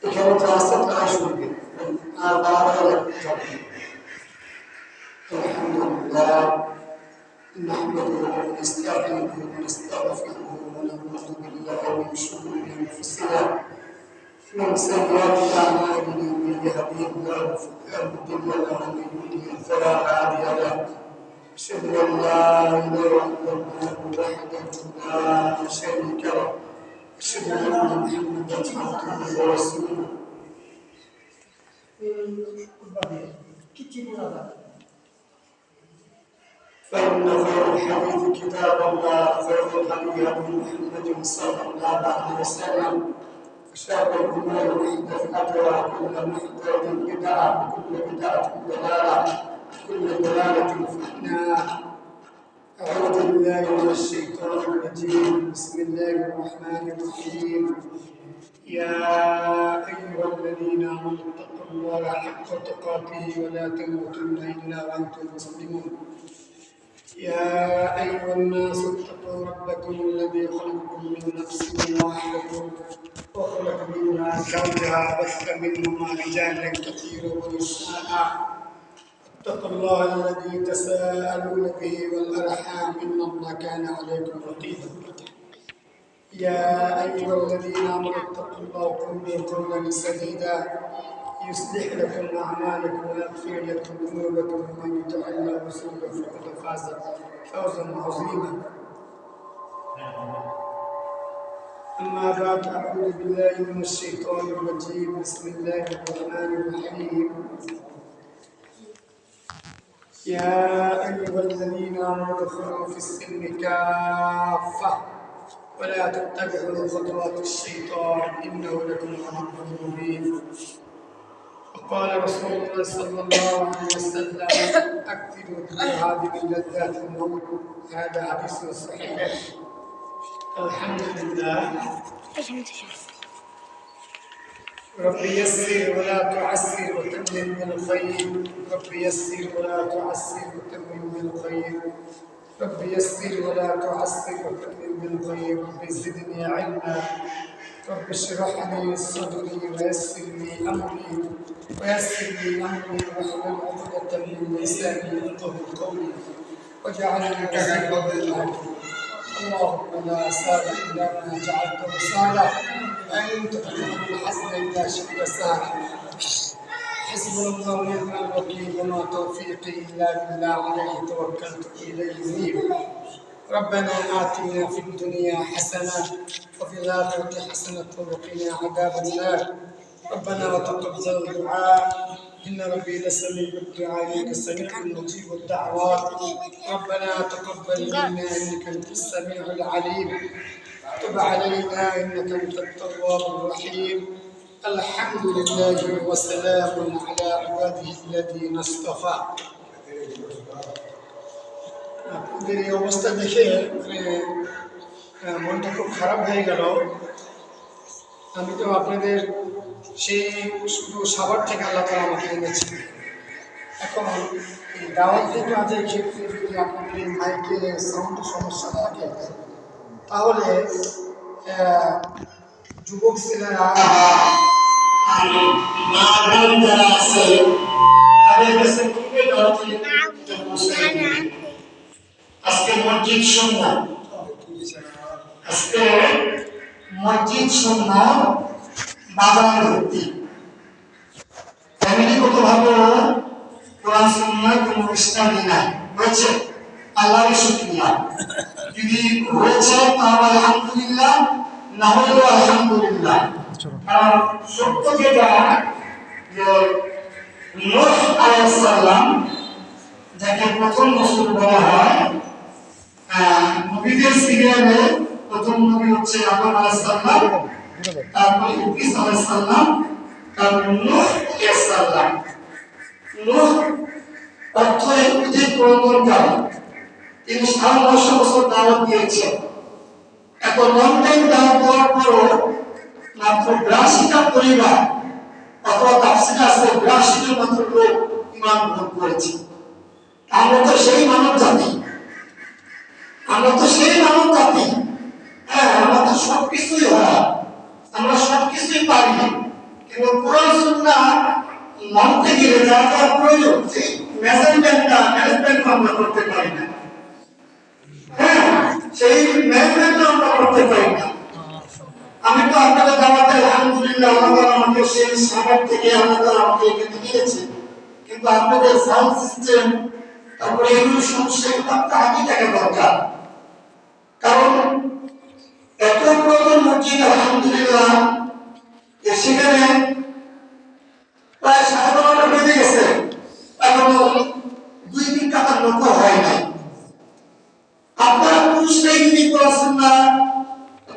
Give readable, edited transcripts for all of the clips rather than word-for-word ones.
এখানে যা আছে তাই শুনবে আর বারবার যাবে আলহামদুলিল্লাহ نحمده ونستعينه ونستغفره ونعوذ بالله من شرور انفسنا ومن سيئات اعمالنا من يهده الله فلا مضل له ومن يضلل فلا هادي له اشهد ان لا اله الا الله وحده لا شريك له اشهد ان محمدا عبده ورسوله فإن خير الحديث كتاب الله خير الهدي هدي محمد صلى الله عليه وسلم وشر الأمور محدثاتها وكل محدثة بدعة وكل بدعة ضلالة وكل ضلالة في النار أعوذ بالله من الشيطان الرجيم بسم الله الرحمن الرحيم يا أيها الذين آمنوا اتقوا الله حق تقاته ولا تموتن إلا وأنتم مسلمون يا أيها الناس اتقوا ربكم الذي خلقكم من نفس واحدة وخلق منها زوجها وبث منهما رجالا كثيرا ونساء اتقوا الله الذي تساءلون به والأرحام إن الله كان عليكم رقيبا يا أيها الذين آمنوا اتقوا الله وقولوا قولا سديدا يصلح لكم أعمالكم ويغفر لكم ذنوبكم ومن يطع الله ورسوله فقد فاز فوزا عظيما أما بعد أعوذ بالله من الشيطان الرجيم بسم الله الرحمن الرحيم يا أيها الذين آمنوا ادخلوا في السلم كافة ولا تتبعوا خطوات الشيطان إنه لكم عدو مبين وقال رسول الله صلى الله عليه وسلم أكثروا ذكر هذه اللذات الموت هذا حديث صحيح الحمد لله رب يسر ولا تعسر وتمم بالخير رب يسر ولا تعسر وتمم بالخير رب يسر ولا تعسر وتمم بالخير رب زدني علما رب اشرح لي صدري ويسر لي امري واحلل عقدة من لساني يفقهوا قولي واجعلني وزيرا من اهلي اللهم لا سهل الا ما جعلته سهلا وانت تجعل الحزن اذا شئت سهلا حسبنا الله ونعم الوكيل وما توفيقي الا بالله عليه توكلت اليه انيب ربنا آتنا في الدنيا حسنة وفي الآخرة حسنة وقنا عذاب النار ربنا وتقبل الدعاء إن ربي لسميع الدعاء إنك سميع مجيب الدعوات ربنا تقبل منا إنك أنت السميع العليم تب علينا إنك أنت التواب الرحيم الحمد لله وسلام على عباده الذين اصطفى আপনাদের এই অবস্থা দেখে মনটা খুব খারাপ হয়ে গেল আমি তো আপনাদের সেই শুধু সাভার থেকে আল্লাহ তাআলা আমাকে এনেছি এখন এই দাওয়াতি কাজের ক্ষেত্রে যদি আপনাদের এই মাইকের সাউন্ডের সমস্যা থাকে তাহলে যুবক ছেলেরা যারা আছে তাদের কাছে খুবই দাওয়াতি আজকে মসজিদ শূন্য বাজার ভর্তি ফ্যামিলিগতভাবে কোরআন সুন্নাহ কোনো স্টাডি নাই হয়েছে আল্লাহর শুকরিয়া যদি হয়েছে তাহলে আলহামদুলিল্লাহ না হলেও আলহামদুলিল্লাহ কারণ সত্য যেটা যে নূহ আলাইহিস সালাম যাকে প্রথম রাসূল বলা হয় নবীদের সিরিয়ালে প্রথম নবী হচ্ছে আদম আলাইহিস সালাম তারপর ইদ্রিস আলাইহিস সালাম তারপর নূহ আলাইহিস সালাম নূহ অর্থ যে প্রবর্তনকারী তিনি 950 বছর দাওয়াত দিয়েছেন এত লং টাইম দাওয়াত দেওয়ার পরও মাত্র 82টা পরিবার অথবা তাফসীরে আছে 82টা মাত্র লোক ঈমান গ্রহণ করেছে আমরা তো সেই মানব জাতি হ্যাঁ আমরা তো সবকিছুই হয় মানতে গেলে যা যা প্রয়োজন সেই ম্যানেজমেন্ট আমরা করতে পারি না। হ্যাঁ, সেই ম্যানেজমেন্ট আমরা করতে পারি না। আমি তো আপনাদের দাওয়াতে আলহামদুলিল্লাহ আল্লাহ আমাকে সেই সামর্থ্য থেকে আল্লাহ আমাকে এখানে দিয়েছে, কিন্তু আপনাদের সাউন্ড সিস্টেম তারপরে এগুলো সমস্যা এগুলো আগে দেখা দরকার। কারণ এত পুরাতন মসজিদ আলহামদুলিল্লাহ সেখানে প্রায় 12:30 বেজে গেছে, এখনো 2-3 টাকার লোক হয় নাই। আপনারা পুরুষরাই যদি পড়াশোনা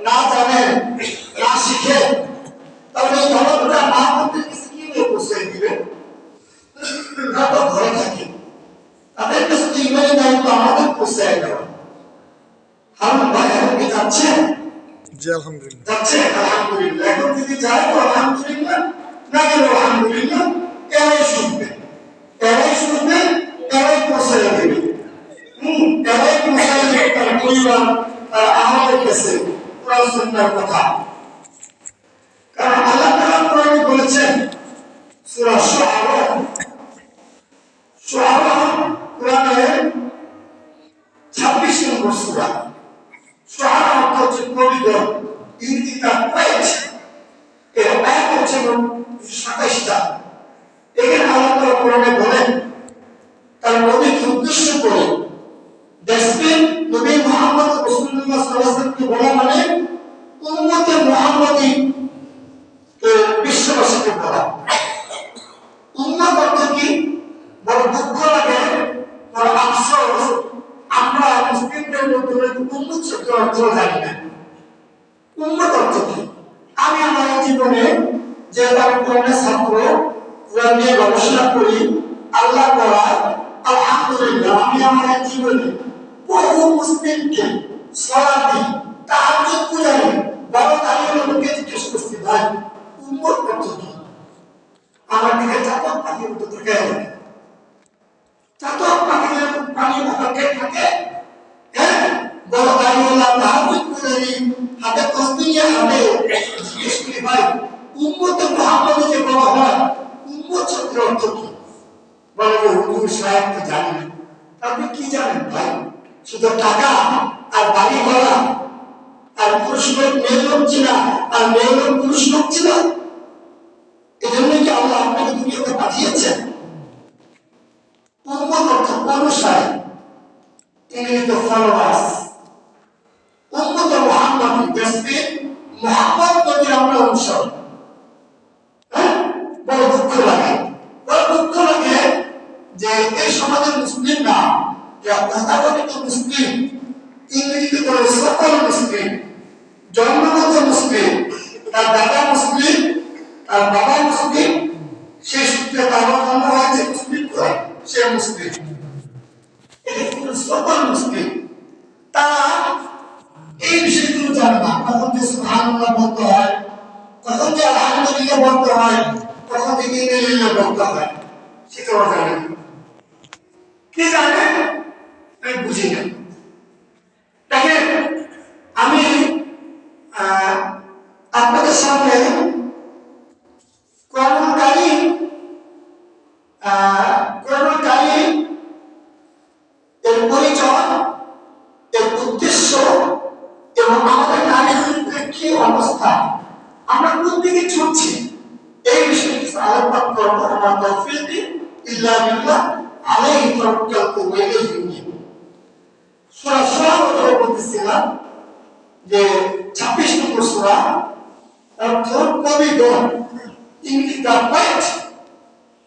না জানেন, না শিখেন, তাহলে এই ধর্মটা না করতে কিছু কি নিয়ে প্রশ্রয় দিবেন? ঘরে থাকে, তাদের কাছে তো ইমানি দায়িত্ব আমাদের প্রশ্রয় দেওয়া। হারুন ভাই এখন কি যাচ্ছেন? জি আলহামদুলিল্লাহ যাচ্ছে, আলহামদুলিল্লাহ। এখন যদি যায় তো আলহামদুলিল্লাহ, না গেলে আলহামদুলিল্লাহ। এরাই শুনবে, এরাই প্রশ্রয় দেবে। এরাই প্রশ্রয় দেবে তার পরিবার, আমাদের কাছে কোরআন সুন্নাহর কথা। কারণ আল্লাহ তাআলা কোরআনে বলেছেন, সূরা শুআরা কোরআনের 26 নম্বর সূরা। শুআরা অর্থ হচ্ছে কবিগণ, ইনদিকা পোয়েট। এর আয়াত হচ্ছে 27টা। এখানে আল্লাহ তাআলা কোরআনে বলেন তার নবীকে উদ্দেশ্য করে, দেখবেন নবী মুহাম্মদ রাসূলুল্লাহ সাল্লাল্লাহু আলাইহি ওয়াসাল্লামকে বলা মানে উম্মতে মুহাম্মাদি বিশ্ববাসীকে বলা। উম্মত অর্থ কি? বড় দুঃখ লাগে, বড় আফসোস, আমরা মুসলিমদের মধ্যে উম্মত শব্দের অর্থ জানি না। উম্মত অর্থ কি? আমি আমার জীবনে যে আমি কোরআনের ছাত্র, কোরআন নিয়ে গবেষণা করি, আল্লাহ করায়, আলহামদুলিল্লাহ আমি আমার জীবনে বহু মুসলিমকে সালাতি তাহাজ্জুদ পূজারি বড় দাঁড়িয়ে লোককে জিজ্ঞেস করছি, ভাই উম্মত অর্থ কি? আমার দিকে চাতক পাখির মতো থাকে, চাতক পাখি যেরকম পানির মধ্যে থাকে, হ্যাঁ, বড় দাঁড়িয়ে তাহাজ্জুদ পূজারি হাতে তসবিহ নিয়ে হাতে জিজ্ঞেস করি, ভাই উম্মতে মুহাম্মাদে যে বলা হয় উম্মত শব্দের অর্থ কি? বলে যে হুজুর সাহেব তো জানি না। আপনি কি জানেন ভাই? শুধু টাকা আর বাড়ি ঘোড়া আর পুরুষ লোক মেয়ে লোক চিনা আর মেয়ে লোক পুরুষ লোক চিনা, এজন্য কি আল্লাহ আপনাকে দুনিয়াতে পাঠিয়েছেন? উম্মত অর্থ অনুসারী, ইংরেজিতে ফলোয়ার্স। উম্মতে মুহাম্মদ দেখবে মুহাম্মদ নবীর আমরা অনুসরণ। হ্যাঁ, বড় দুঃখ লাগে যে এই সমাজের মুসলিমরা, তথাকথিত মুসলিম, ইংরেজিতে বলে সকল মুসলিম, জন্মগত মুসলিম, তার দাদা মুসলিম, তার বাবা মুসলিম, সে সূত্রে তার জন্ম হয়েছে মুসলিম, সে মুসলিম, সকল মুসলিম। তারা এই বিষয়গুলো জানে না। কখন যে সুবহানাল্লাহ বলতে হয়, কখন যে আলহামদুলিল্লাহ বলতে হয়, কখন যে ইন্নালিল্লাহ বলতে হয়, সেটাও জানে না। কি জানে আমি বুঝি না। দেখেন, আমি আপনাদের সামনে কোরআনুল কারীম এর পরিচয়, এর উদ্দেশ্য এবং আমাদের নারীদের কি অবস্থা, আমরা কোন দিকে ছুটছি, এই বিষয়ে কিছু আলোকপাত করবো। আমার তৌফিক ইল্লা বিল্লাহ, আলাইহি তাওয়াক্কালতু ওয়া ইলাইহি উনীব। সূরা শুআরা বলতেছিলাম যে 26 নম্বর সূরা, অর্থ কবিগণ, ইংরেজিতে পোয়েট।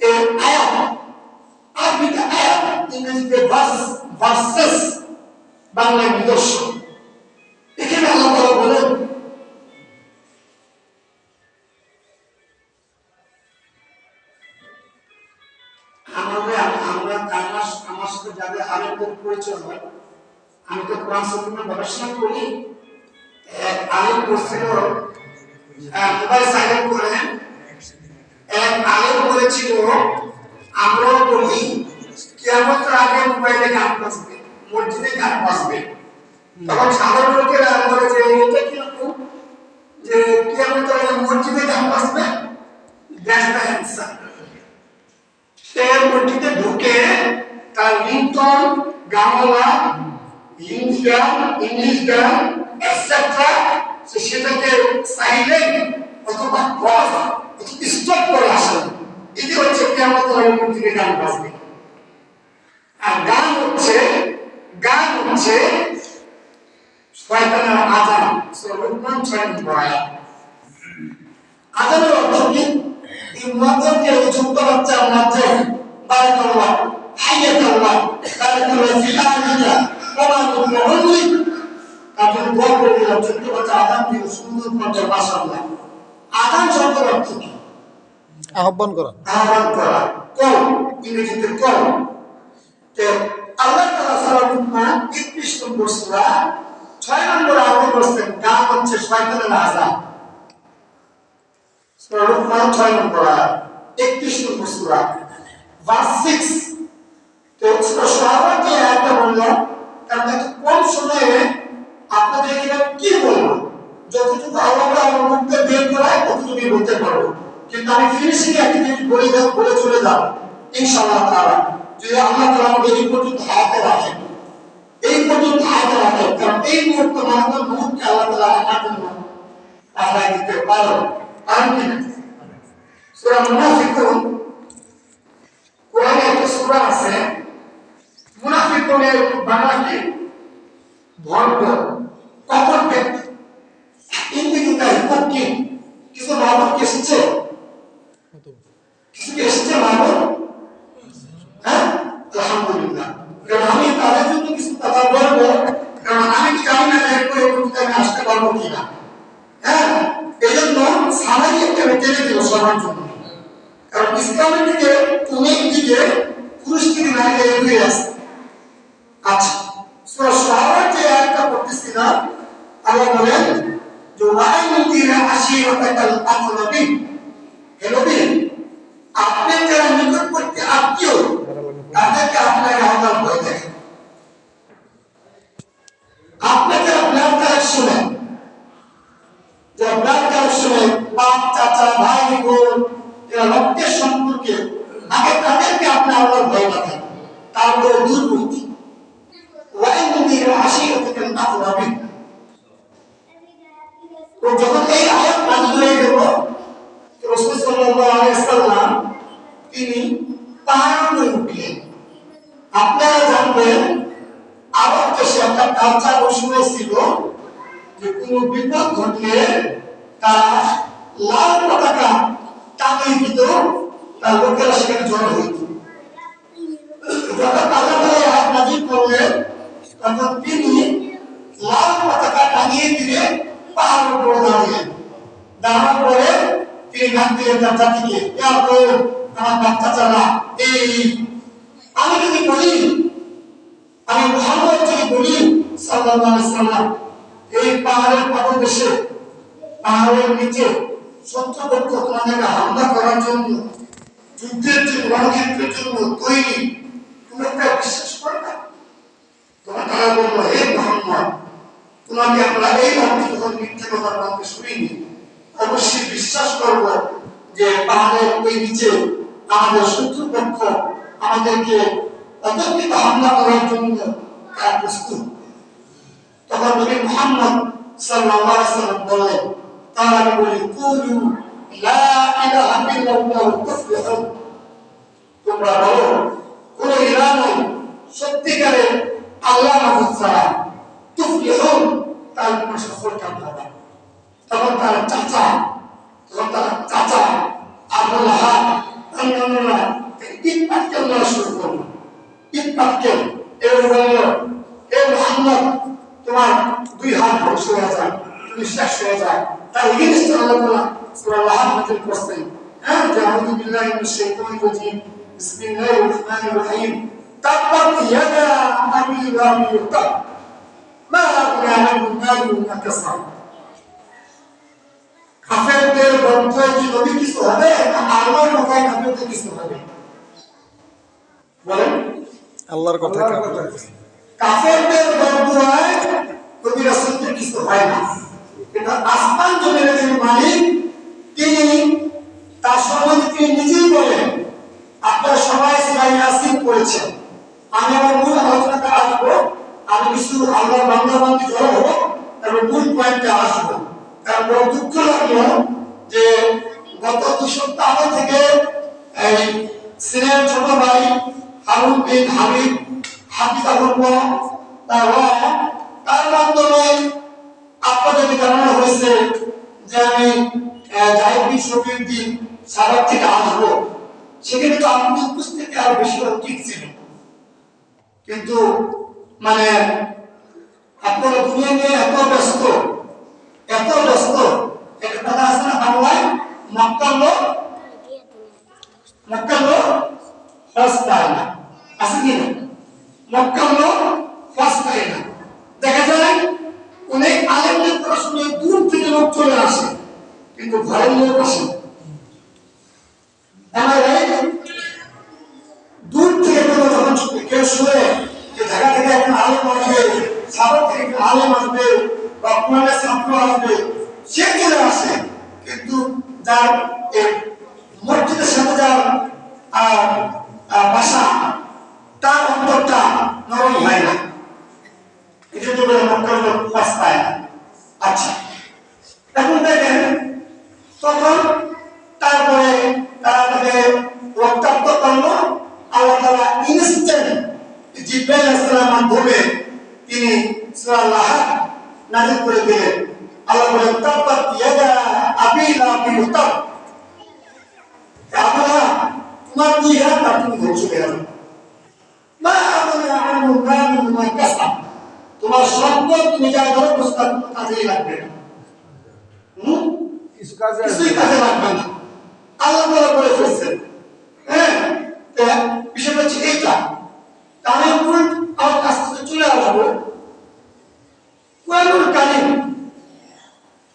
এর আয়াত, আরবিতে আয়াত, ইংরেজিতে ভার্সেস, বাংলায় নিদর্শন। এখানে আল্লাহ তাআলা বলেন, আমার সাথে যাদের আলেমদের পরিচয় হয়, আমি তো কোরআন সুন্নাহ গবেষণা করি। এক আলেম বলছিল, মোবাইল সাইলেন্ট করেন, এক আলেম বলেছিল আমরাও বলি কিয়ামতের আগে মোবাইলে গান বাজবে, মসজিদে গান বাজবে। তখন সাধারণ লোকেরা বলে যে এটা কিরকম যে কিয়ামতের আগে মসজিদে গান বাজবে? That's the answer. ইংলিশ গান এটসেট্রা সেটাকে সাইলেন্ট অথবা পজ অথবা স্টপ করে আসে। এটি হচ্ছে কিয়ামতের আগে কোন দিকে গান বাজবে। আর গান হচ্ছে শয়তানের আযান। সূরা লুকমান 6 নম্বর আয়াত। আযানের অর্থ কি? এই মুয়াজ্জিনকে ছোট্ট বাচ্চা মুয়াজ্জিন বারাকাল্লাহ হাইয়াতাল্লাহ বারাকাল্লাহ ফিল ওমা তুমরুনি আপনি দোয়া করে দিলাম ছোট্ট বাচ্চা আযান দিয়ে সুন্দর করে মাশাআল্লাহ। আযান শব্দের অর্থ কি? আহ্বান করা। কল ইংরেজিতে কল। তো আল্লাহ তাআলা সূরা লুকমান 31 নম্বর সূরা 6 নম্বর আয়াতে বলেছেন গান হচ্ছে শয়তানের আযান। সূরা লুকমান 6 নম্বর আয়াত 31 নম্বর সূরা ভার্স 6। তো সূরা যে আয়াতটা বললাম কারণ এত কম সময়ে আপনাদের এখানে কি বলবো, যতটুকু আল্লাহ আমার মুখে বের করায় ততটুকুই বলতে পারবো, কিন্তু আমি ফিনিশিং একটা জিনিস বলে চলে যাব ইনশাআল্লাহ তাআলা। যদি আল্লাহ তাআলা আমাকে এই পর্যন্ত হায়াতে রাখেন, কারণ এই মুহূর্তে মানবের মুখকে আল্লাহ তাআলা আমার জন্য পাঠাই দিতে পারেন। কারণ কি সূরা মুনাফিকুন, কোরআনে একটা সূরা আছে, মুনাফিকুনের বাংলা কি? ভণ্ড, কপট ব্যক্তি। ইংরেজিতে হিপোক্রিট। কিছু মানব কি এসেছে? কিছু কি এসেছে মানব? হ্যাঁ, আলহামদুলিল্লাহ। কারণ আমি তাদের জন্য কিছু কথা বলবো, কারণ আমি কি জানি না যে আমি আসতে পারবো কিনা। হ্যাঁ, এই জন্য সামারি একটা টেনে দিল সবার জন্য, কারণ ইসলামের দিকে তুমির দিকে পুরুষ থেকে নারীরা এগিয়ে আসে। আচ্ছা, সবার যে আয়াতটা পড়তেছি না, আল্লাহ বলেন যে ওয়াইনুদিরা আশিরাতাকাল আকরাবিন, হে নবী আপনি যারা নিকটবর্তী আত্মীয় তাদেরকে আপনাকে আহ্বান করে দেখেন। আপনাকে ব্লাড কালেকশনে যে ব্লাড কালেকশনে বাপ চাচা ভাই বোন এরা রক্তের সম্পর্কে আগে তাদেরকে আপনি আল্লাহর ভয় রাখেন, তারপরে দূরবর্তী ওয়াইনুদিরা আশিরাতাকাল আকরাবিন। তো যখন এই আয়াত নাযিল হয়ে গেল, রাসূল সাল্লাল্লাহু আলাইহি ওয়াসাল্লাম তিনি পাহাড়ে উঠলেন। আপনারা জানবেন আরব দেশে একটা কালচার সময় ছিল যে কোনো বিপদ ঘটলে তারা লাল পতাকা টাঙিয়ে দিত, তার লোকেরা সেখানে জড়ো হইত। যখন আল্লাহ আয়াত নাযিল করলেন তখন তিনি লাল পতাকা টাঙিয়ে দিয়ে পাহাড়ের উপরে দাঁড়ানোর পরে তিনি ডাক দিলেন তার জাতিকে, আমার বাচ্চা চালা এই আমি যদি বলি, আমি মুহাম্মদ যদি বলি সাল্লাল্লাহু আলাইহি সাল্লাম এই পাহাড়ের পাদদেশে পাহাড়ের নিচে শত্রুপক্ষ তোমাদেরকে হামলা করার জন্য যুদ্ধের জন্য রণক্ষেত্রের জন্য তৈরি, তুমি একটা বিশ্বাস করো না? তোমার তারা বললো হে মুহাম্মদ তোমাকে আমরা এই অর্থে যখন মিথ্যে কথার মধ্যে শুনিনি, অবশ্যই বিশ্বাস করব যে পাহাড়ের ওই নিচে আমাদের শত্রুপক্ষ আমাদেরকে অতর্কিত হামলা করার জন্য তারা প্রস্তুত। তখন নবী মুহাম্মদ সাল্লাল্লাহু আলাইহি ওয়াসাল্লাম বললেন, তারা আমি বলি কুলু লা ইলাহা ইল্লাল্লাহু তুফলিহুন, তোমরা বলো কোন ইলাহ নেই সত্যিকারের আল্লাহ মাহবুব ছাড়া, তুফলিহুন তার কোনো সফল কাম হবে। তখন তার চাচা আব্দুল্লাহ অন্যান্যরা ইট পাটকেল দেওয়া শুরু করলো। ইট পাটকেল এর বলল, হে মুহাম্মদ তোমার 2 হাত ধ্বংস হয়ে যায়, তুমি শেষ হয়ে যায়। তাই জিনিসটা আল্লাহ সূরা আল-লাহব নাযিল করছেন। হ্যাঁ, আউযু বিল্লাহি মিনাশ শাইতানির রাজীম, বিসমিল্লাহির রহমানির রহিম, তাব্বাত ইয়াদা আবি লাহাব মা আগনা আনহু মালুহু ওয়া মা কাসাব। কাফেরদের বন্ধুয় কি নবী কিছু হবে না আল্লাহর কথায় কাফেরদের কিছু হবে? বলেন আল্লাহর কথায় কাফেরদের বন্ধুয় নবী রাসূলদের কিছু হয় না। কিন্তু আসমান জমিনের যিনি মালিক তিনি তার সম্বন্ধে তিনি নিজেই বলেন, আপনারা সবাই সূরা ইয়াসিন পড়েছেন। আমি আমার মূল আলোচনাতে আসবো, আমি কিছু আল্লাহর বান্দা-বান্দি জড়ো হবো এবং মূল পয়েন্টে আসবো। কারণ বড় দুঃখ লাগলো যে গত 2 সপ্তাহ আগে থেকে এই সিনের ছোট ভাই হারুন বিন হাবিব হাফিজাহুল্লাহ তার মাধ্যমে আপনাদেরকে জানানো হয়েছে যে আমি জাহিদ বিন শফির দিন সাভার থেকে আসবো। সেখানে তো আপনি উপস্থিতি আরো বেশি ঠিক ছিল, কিন্তু মানে আপনারা দুনিয়া নিয়ে এত ব্যস্ত একটা কথা আছে না বাংলায়, মক্কার লোক ফার্স্ট পায় না, আছে কি না? মক্কার লোক ফার্স্ট পায় না। দেখা যায় অনেক আলেমদের পড়াশোনায় দূর থেকে লোক চলে আসে, কিন্তু ঘরের লোক আসে না। দূর থেকে কোনো যখন কেউ শুনে যে ঢাকা থেকে একজন আলেম আসবে, সাভার থেকে একজন আলেম আসবে, বা কোরআনের ছাত্র আসবে, সে চলে আসে, কিন্তু যার মসজিদের সাথে যার বাসা, তার অন্তরটা নরম হয় না। এটা তো মক্কার লোক পাস পায় না। আচ্ছা, এখন দেখেন তখন তারপরে তারা তাকে রক্তাক্ত করলো। আল্লাহ তাআলা ইনস্ট্যান্ট জিবরাইল আলাইহিস সালামের মাধ্যমে তিনি সূরা লাহাব নাযিল করে দিলেন। আল্লাহ বলেন তাব্বাত ইয়াদা আবি লাহাবিন তাব, আল্লাহ তোমার দুই হাত আর তুমি ধ্বংস হয়ে যাবে। মা আদনা আনহু মালুহু মা কাসাব, তোমার সম্পদ তুমি যা ধরো প্রস্তাব কাজেই লাগবে না, কিছুই কাজে লাগবে না। আল্লাহ তাআলা বলে ফেলছেন। হ্যাঁ, বিষয়টা হচ্ছে এইটা। আমি আমার কাছ থেকে চলে আসবো। কোরআনুল কারীম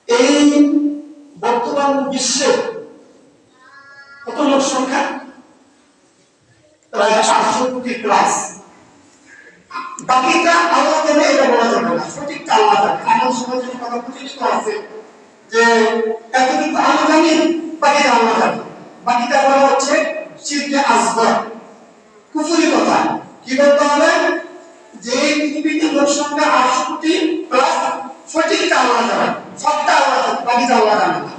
এই বর্তমান বিশ্বে কত লোক সংখ্যা? প্রায় 800 কোটি প্লাস। বাকিটা আল্লাহ জানে, এটা বলা যাবে না, সঠিকটা আল্লাহ জানে। আমার সমাজের কথা প্রচলিত আছে যে এতটুকু আমি জানি, বাকিটা আল্লাহ জানে। বাকিটা বলা হচ্ছে শিরকে আসগর, কুফরি কথা। কি বলতে হবে? যে পৃথিবীতে লোক সংখ্যা 800 কোটি প্লাস, সঠিকটা আল্লাহ জানে, সবটা আল্লাহ জানে, বাকিটা আল্লাহ জানে না।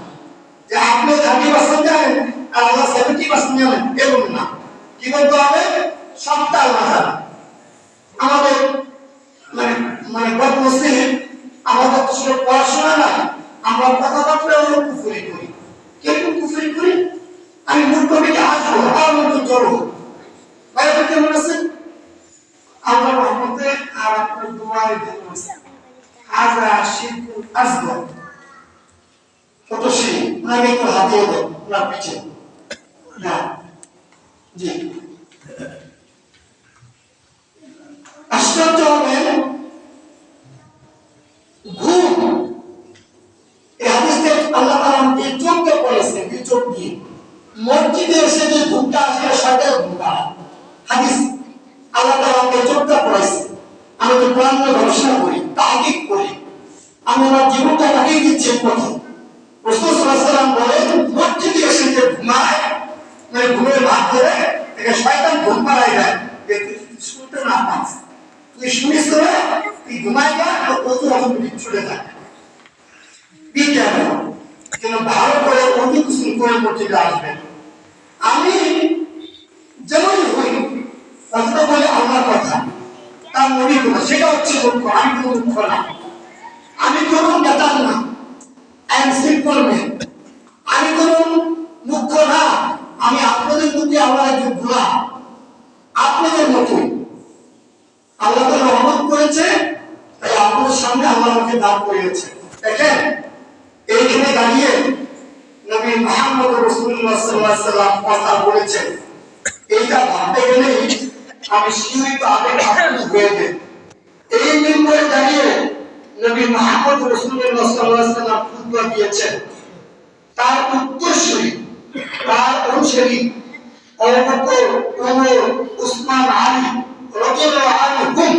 যে আপনি 30% জানেন আর আল্লাহ 70% জানেন, এরকম না। কি বলতে হবে? সবটা আল্লাহ জানে। আমাদের মানে মানে গত মুসলিম আমাদের তো শুধু পড়াশোনা না, আমরা কথাবার্তা কুফরি করি। কিরকম কুফরি করি? আমি মূর্খ থেকে আসবো, আর নতুন করবো। বাইরে কেমন আছেন? আল্লাহ রহমতে আর আপনার দোয়ায় হাজা শিরকুল আসগর কত সেই ওনাকে একটু হাতিয়ে দেন ওনার পিছে। না জি, আশ্চর্য হবে ঘুম। এই হাদিসে আল্লাহ তাআলা আমাকে চোখকে বলেছেন, এই চোখ দিয়ে মসজিদে এসে যে ঘুমটা আসে, শয়তানের ঘুমটা। হাদিস আল্লাহ তাআলা আমাকে চোখটা পড়াইছে। আমি তো কোরআন নিয়ে গবেষণা করি, তাহকিক করি, আমি আমার জীবনটা কাটিয়ে দিচ্ছি পথে। রাসূল সাল্লাল্লাহু আলাইহি ওয়াসাল্লাম বলেন, মসজিদে এসে যে ঘুমায়, মানে ঘুমের ভাগ ধরে একে শয়তান ঘুম পাড়ায় দেয়, তুই শুনতে না পাস, তুই শুনিস না, তুই ঘুমায় যা, ওযু অটোমেটিক ছুটে যায়। বিজ্ঞাপন কেন ভালো করে অতি কুসুম করে মসজিদে আসবেন। আমি যেমনই হই, কথা বলে আল্লাহর কথা, তার নবীর কথা, সেটা হচ্ছে মুখ্য। আমি কোনো মুখ্য না, আমি কোনো নেতা না, আই এম সিম্পল ম্যান। আমি কোনো মুখ্য না, আমি আপনাদের মধ্যে আমার একজন গোলাম, আপনাদের মতোই। আল্লাহ তাআলা রহমত করেছে, তাই আপনাদের সামনে আল্লাহ আমাকে দান করেছে। দেখেন এইখানে দাঁড়িয়ে নবী মুহাম্মদ রাসূলুল্লাহ সাল্লাল্লাহু আলাইহি ওয়াসাল্লাম কথা বলেছেন, এইটা ভাবতে গেলেই আমি শিহরিত আবেগ আপ্লুত হয়ে যাই। এই মিম্বরে দাঁড়িয়ে নবী মুহাম্মদ রাসূলুল্লাহ সাল্লাল্লাহু আলাইহি ওয়াসাল্লাম খুতবা দিয়েছেন। তার উত্তরসূরি, তার অনুসারী আবু বকর, ওমর, উসমান, আলী রাদিয়াল্লাহু আনহুম,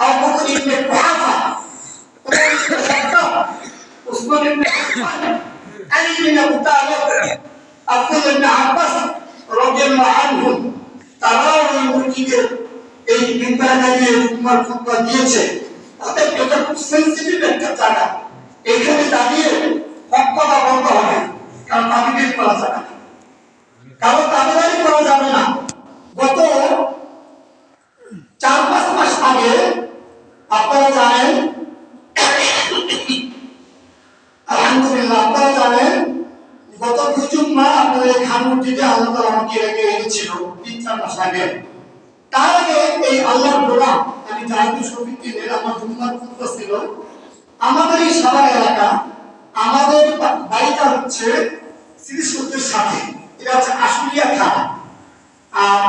আবু বকর ইবনে কুহাফা, ওমর ইবনে খাত্তাব, উসমান ইবনে আফফান, আলী ইবনে আবু তালিব, আব্দুল্লাহ ইবনে আব্বাস রাদিয়াল্লাহু আনহুম, তারাও এই মসজিদে এই বিদ্যালয়ে তোমার খুতবা দিয়েছে, তাদের এটা খুব সেন্সিটিভ একটা জায়গা। এখানে দাঁড়িয়ে হক কথা বলতে হবে, কারণ তাবিদ করা যাবে না, কারণ তাবিদারি করা যাবে না। গত 4-5 মাস আগে আপনারা জানেন, আলহামদুলিল্লাহ আপনারা জানেন, গত 2 জুম্মা আপনাদের এই খানমুটিতে আল্লাহ তাআলা আমাকে রেখে এনেছিল 3-4 মাস আগে। তার আগে এই আল্লাহর গোলাম আমি জাহিদুল শফিক দিনের আমার জুম্মার খুতবা ছিল আমাদের এই সাভার এলাকা। আমাদের বাড়িটা হচ্ছে শ্রীসূর্যের সাথে, এটা হচ্ছে আশুলিয়া থানা। আর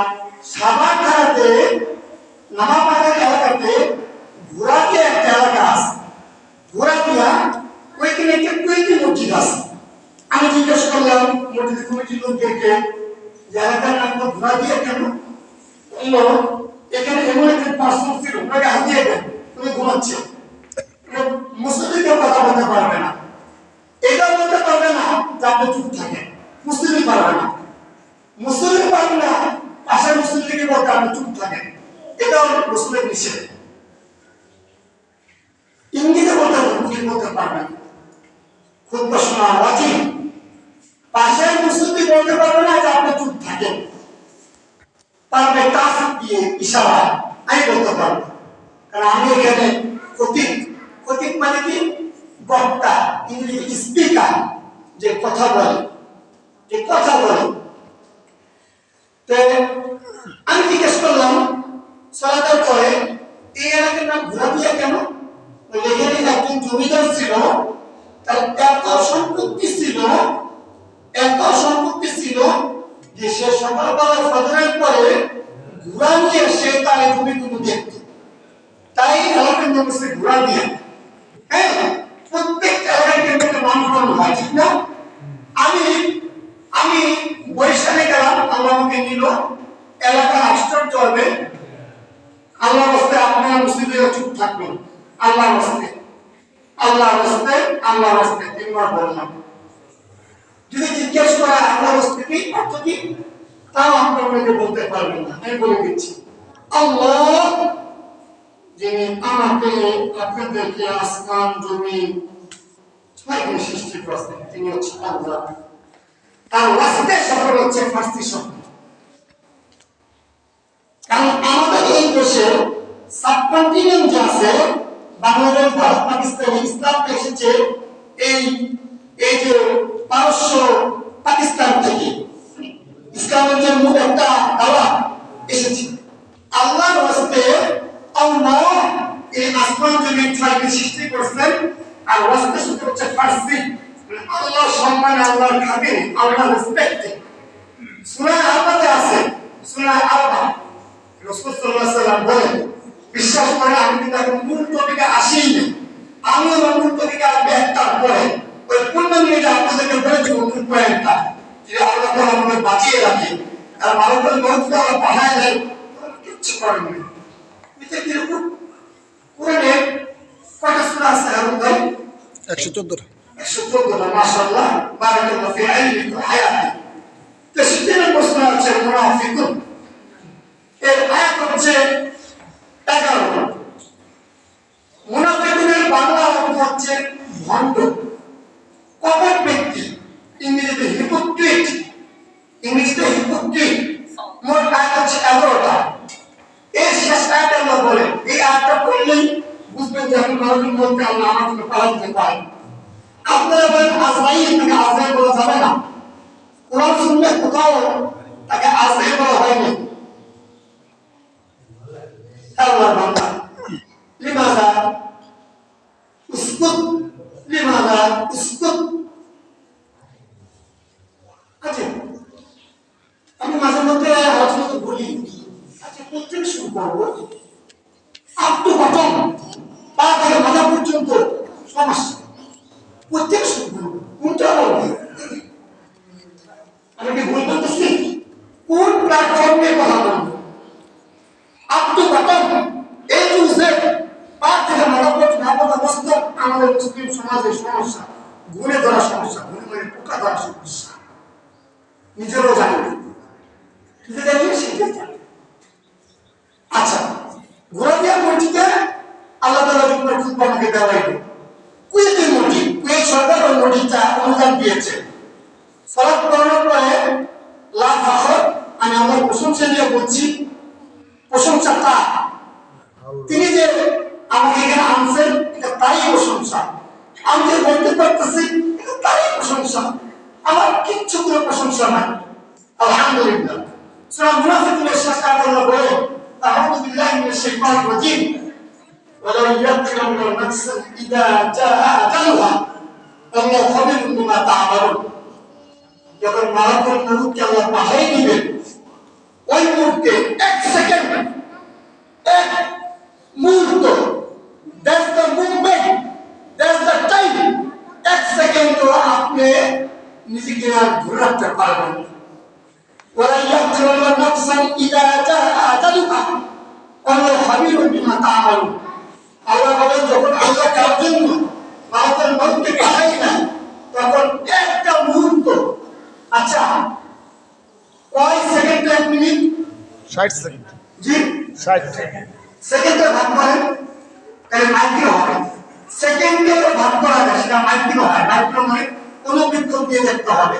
সাভার থানাতে নামাবাজার এলাকাতে ঘোড়াটিয়া একটা এলাকা আছে, ঘোড়াটিয়া ওইখানে একটা কুয়েতি মসজিদ আছে। আমি জিজ্ঞেস করলাম মসজিদ কমিটির লোকদেরকে যে এলাকার নাম তো ঘোড়াটিয়া কেন? বললো এখানে এমন একটা পার্সন ছিল, ওনাকে হাতিয়ে দেন, তুমি ঘুমাচ্ছে, মুসলিমকেও কথা বলতে পারবে না, এটাও বলতে পারবে না যে আপনি চুপ থাকেন, মুসলিম পারবে না, মুসলিম পারবে না পাশের মুসলিমকে বলতে আপনি চুপ থাকেন, এটাও মুসলিম নিষেধ। ইংরেজি বলতে মুসলিম বলতে পারবে না, খুতবা শোনা ওয়াজিব, পাশের মুসলিম বলতে পারবে না যে আপনি চুপ থাকেন, পারবে কাজ দিয়ে ইশারা আমি বলতে পারবো, কারণ আমি এখানে খতিব, খতিব মানে কি বক্তা, ইংরেজি স্পিকার, যে কথা বলে, যে কথা বলে। তো আমি জিজ্ঞেস করলাম সালাতের পরে এই এলাকার নাম ঘোরাপিয়া কেন? বলে এখানে একজন জমিদার ছিল, তার এত সম্পত্তি ছিল, এত সম্পত্তি ছিল যে সে সকালবেলা ফজরের পরে ঘোড়া নিয়ে এসে তার জমিগুলো দেখত, তাই এলাকার নাম হচ্ছে ঘোরাপিয়া। হ্যাঁ, প্রত্যেক এলাকায় কিন্তু নামকরণ হয়, ঠিক না? আমি আমি বরিশালে গেলাম, আল্লাহ আমাকে নিল, এলাকার আশ্চর্য হবে, আল্লাহর রাস্তায় আপনারা মুসলিমরা চুপ থাকবেন, আল্লাহর রাস্তায়, আল্লাহর রাস্তায়, আল্লাহর রাস্তায় 3 বার বললাম। যদি জিজ্ঞেস করা আল্লাহর রাস্তায় কি অর্থ কি, তাও আপনারা বলতে পারবেন না, আমি বলে দিচ্ছি। আল্লাহ যিনি আমাকে আপনাদেরকে আসমান জমিন ছয়টি সৃষ্টি করেছেন, তিনি হচ্ছে আল্লাহ। তার ওয়াসিতে শব্দ হচ্ছে ফার্সি শব্দ, কারণ আমাদের এই দেশে সাবকন্টিনেন্ট যে আছে, বাংলাদেশ, ভারত, পাকিস্তান, ইসলাম এসেছে এই এই যে পারস্য পাকিস্তান থেকে, ইসলামের যে মূল একটা দাওয়া এসেছে। আল্লাহর ওয়াসিতে আল্লাহ এই আসমান জমিন ছয়টি সৃষ্টি করেছেন, আর ওয়াসিতে শব্দ হচ্ছে ফার্সি, আল্লাহ সম্মানে, আল্লাহর খাতিরে, আল্লাহর রেসপেক্টে। সূরা আল-বাকারাতে আছে, সূরা আল-বাকারা, রাসূল সাল্লাল্লাহু আলাইহি ওয়াসাল্লাম বলেন, বিশ্বাস করে আমি কিন্তু এখন মূল টপিকে আসিনি, আমি মূল টপিকে আসবে একটার পরে, ওই 15 মিনিটে আপনাদেরকে বলে দেব মূল পয়েন্টটা, যে আল্লাহ তাআলা আমাদের বাঁচিয়ে রাখে, আর ভালো করে মনটা আল্লাহ বানায় দেয়, কিচ্ছু করেন না। এটা কিরকম? কোরআনে কয়টা সূরা আছে হারুন ভাই? 114টা। 114টা, মাশাআল্লাহ, বারাকাল্লাহু ফি ইলমিকুম হায়াতি। তো 17 নম্বর সূরা হচ্ছে মুনাফিকুন, এর আয়াত হচ্ছে 11। মুনাফিকুনের বাংলা অর্থ হচ্ছে ভণ্ড, কপট ব্যক্তি, ইংরেজিতে হিপোক্রিট, ইংরেজিতে হিপোক্রিট। মোট আয়াত হচ্ছে 11টা। এই শেষ আয়াত আল্লাহ বলেন, এই আয়াতটা পড়লেই বুঝবেন যে আমি মানুষের মধ্যে আল্লাহ আমার জন্য পালন দিতে পারেন। আপনারা বলেন আজরাইল, তাকে আজরাইল বলা যাবে না, কোরআন শুনলে কোথাও তাকে আজরাইল বলা হয়নি। আল্লাহ বান্দা লিমাযা উসকুত, লিমাযা উসকুত। আচ্ছা, আমি মাঝে মধ্যে আলোচনা তো বলি, আচ্ছা প্রত্যেক শুরু করবো আপ টু বটম, পা থেকে মাথা পর্যন্ত সমস্যা, প্রত্যেক শুরু করবো কোনটা বলবো? আমি কি ভুল বলতেছি? কোন প্ল্যাটফর্মে কথা বলবো? Up to bottom, A to Z, পা থেকে মাথা পর্যন্ত মস্ত আমাদের মুসলিম সমাজের সমস্যা, ঘুরে ধরা সমস্যা, ঘুরে ধরে পোকা ধরা সমস্যা, নিজেরও জানি না, কিন্তু জানি সেটাই জানি। আচ্ছা, দেওয়া হইল। কুয়েতের মসজিদ, কুয়েত সরকার ওই মসজিদটা অনুদান দিয়েছে। সালাত করানোর পরে লাভ ফাখর, আমি আমার প্রশংসা নিয়ে বলছি, প্রশংসা তার, তিনি যে আমাকে এখানে আনছেন এটা তারই প্রশংসা। আমি যে বলতে পারতেছি এটা তারই প্রশংসা, আমার কিচ্ছু কোনো প্রশংসা নাই। আলহামদুলিল্লাহ। সূরা মুনাফিকুনের শেষ আয়াত আল্লাহ বলে, আউযু বিল্লাহি মিনাশ শাইতানির রাজীম, ওয়ালা ইয়াকরামু নাফসান ইযা জাআ আজালুহা আল্লাহু খাবীরুম বিমা তা'মালুন। যখন মালাকুল মউতকে আল্লাহ পাঠিয়ে দিবেন, ওই মুহূর্তে এক সেকেন্ড, এক মুহূর্ত, that's the movement, that's the time, এক সেকেন্ডও আপনি নিজেকে আর ধরে রাখতে পারবেন না। ওয়ালা ইয়াকরামু নাফসান ইযা জাআ আজালুহা আল্লাহু খাবীরুম বিমা তা'মালুন। আল্লাহ বলেন, যখন আল্লাহ কার জন্য মালাকুল মউতকে পাঠাই না, তখন একটা মুহূর্ত, আচ্ছা কয় সেকেন্ড, এক মিনিট, 60 সেকেন্ড, জি 60 সেকেন্ডে ভাগ করেন, তাহলে মাইক্রো হবে। সেকেন্ডে ভাগ করা যায়, সেটা মাইক্রো হয়। মাইক্রো মানে অনুবীক্ষণ দিয়ে দেখতে হবে।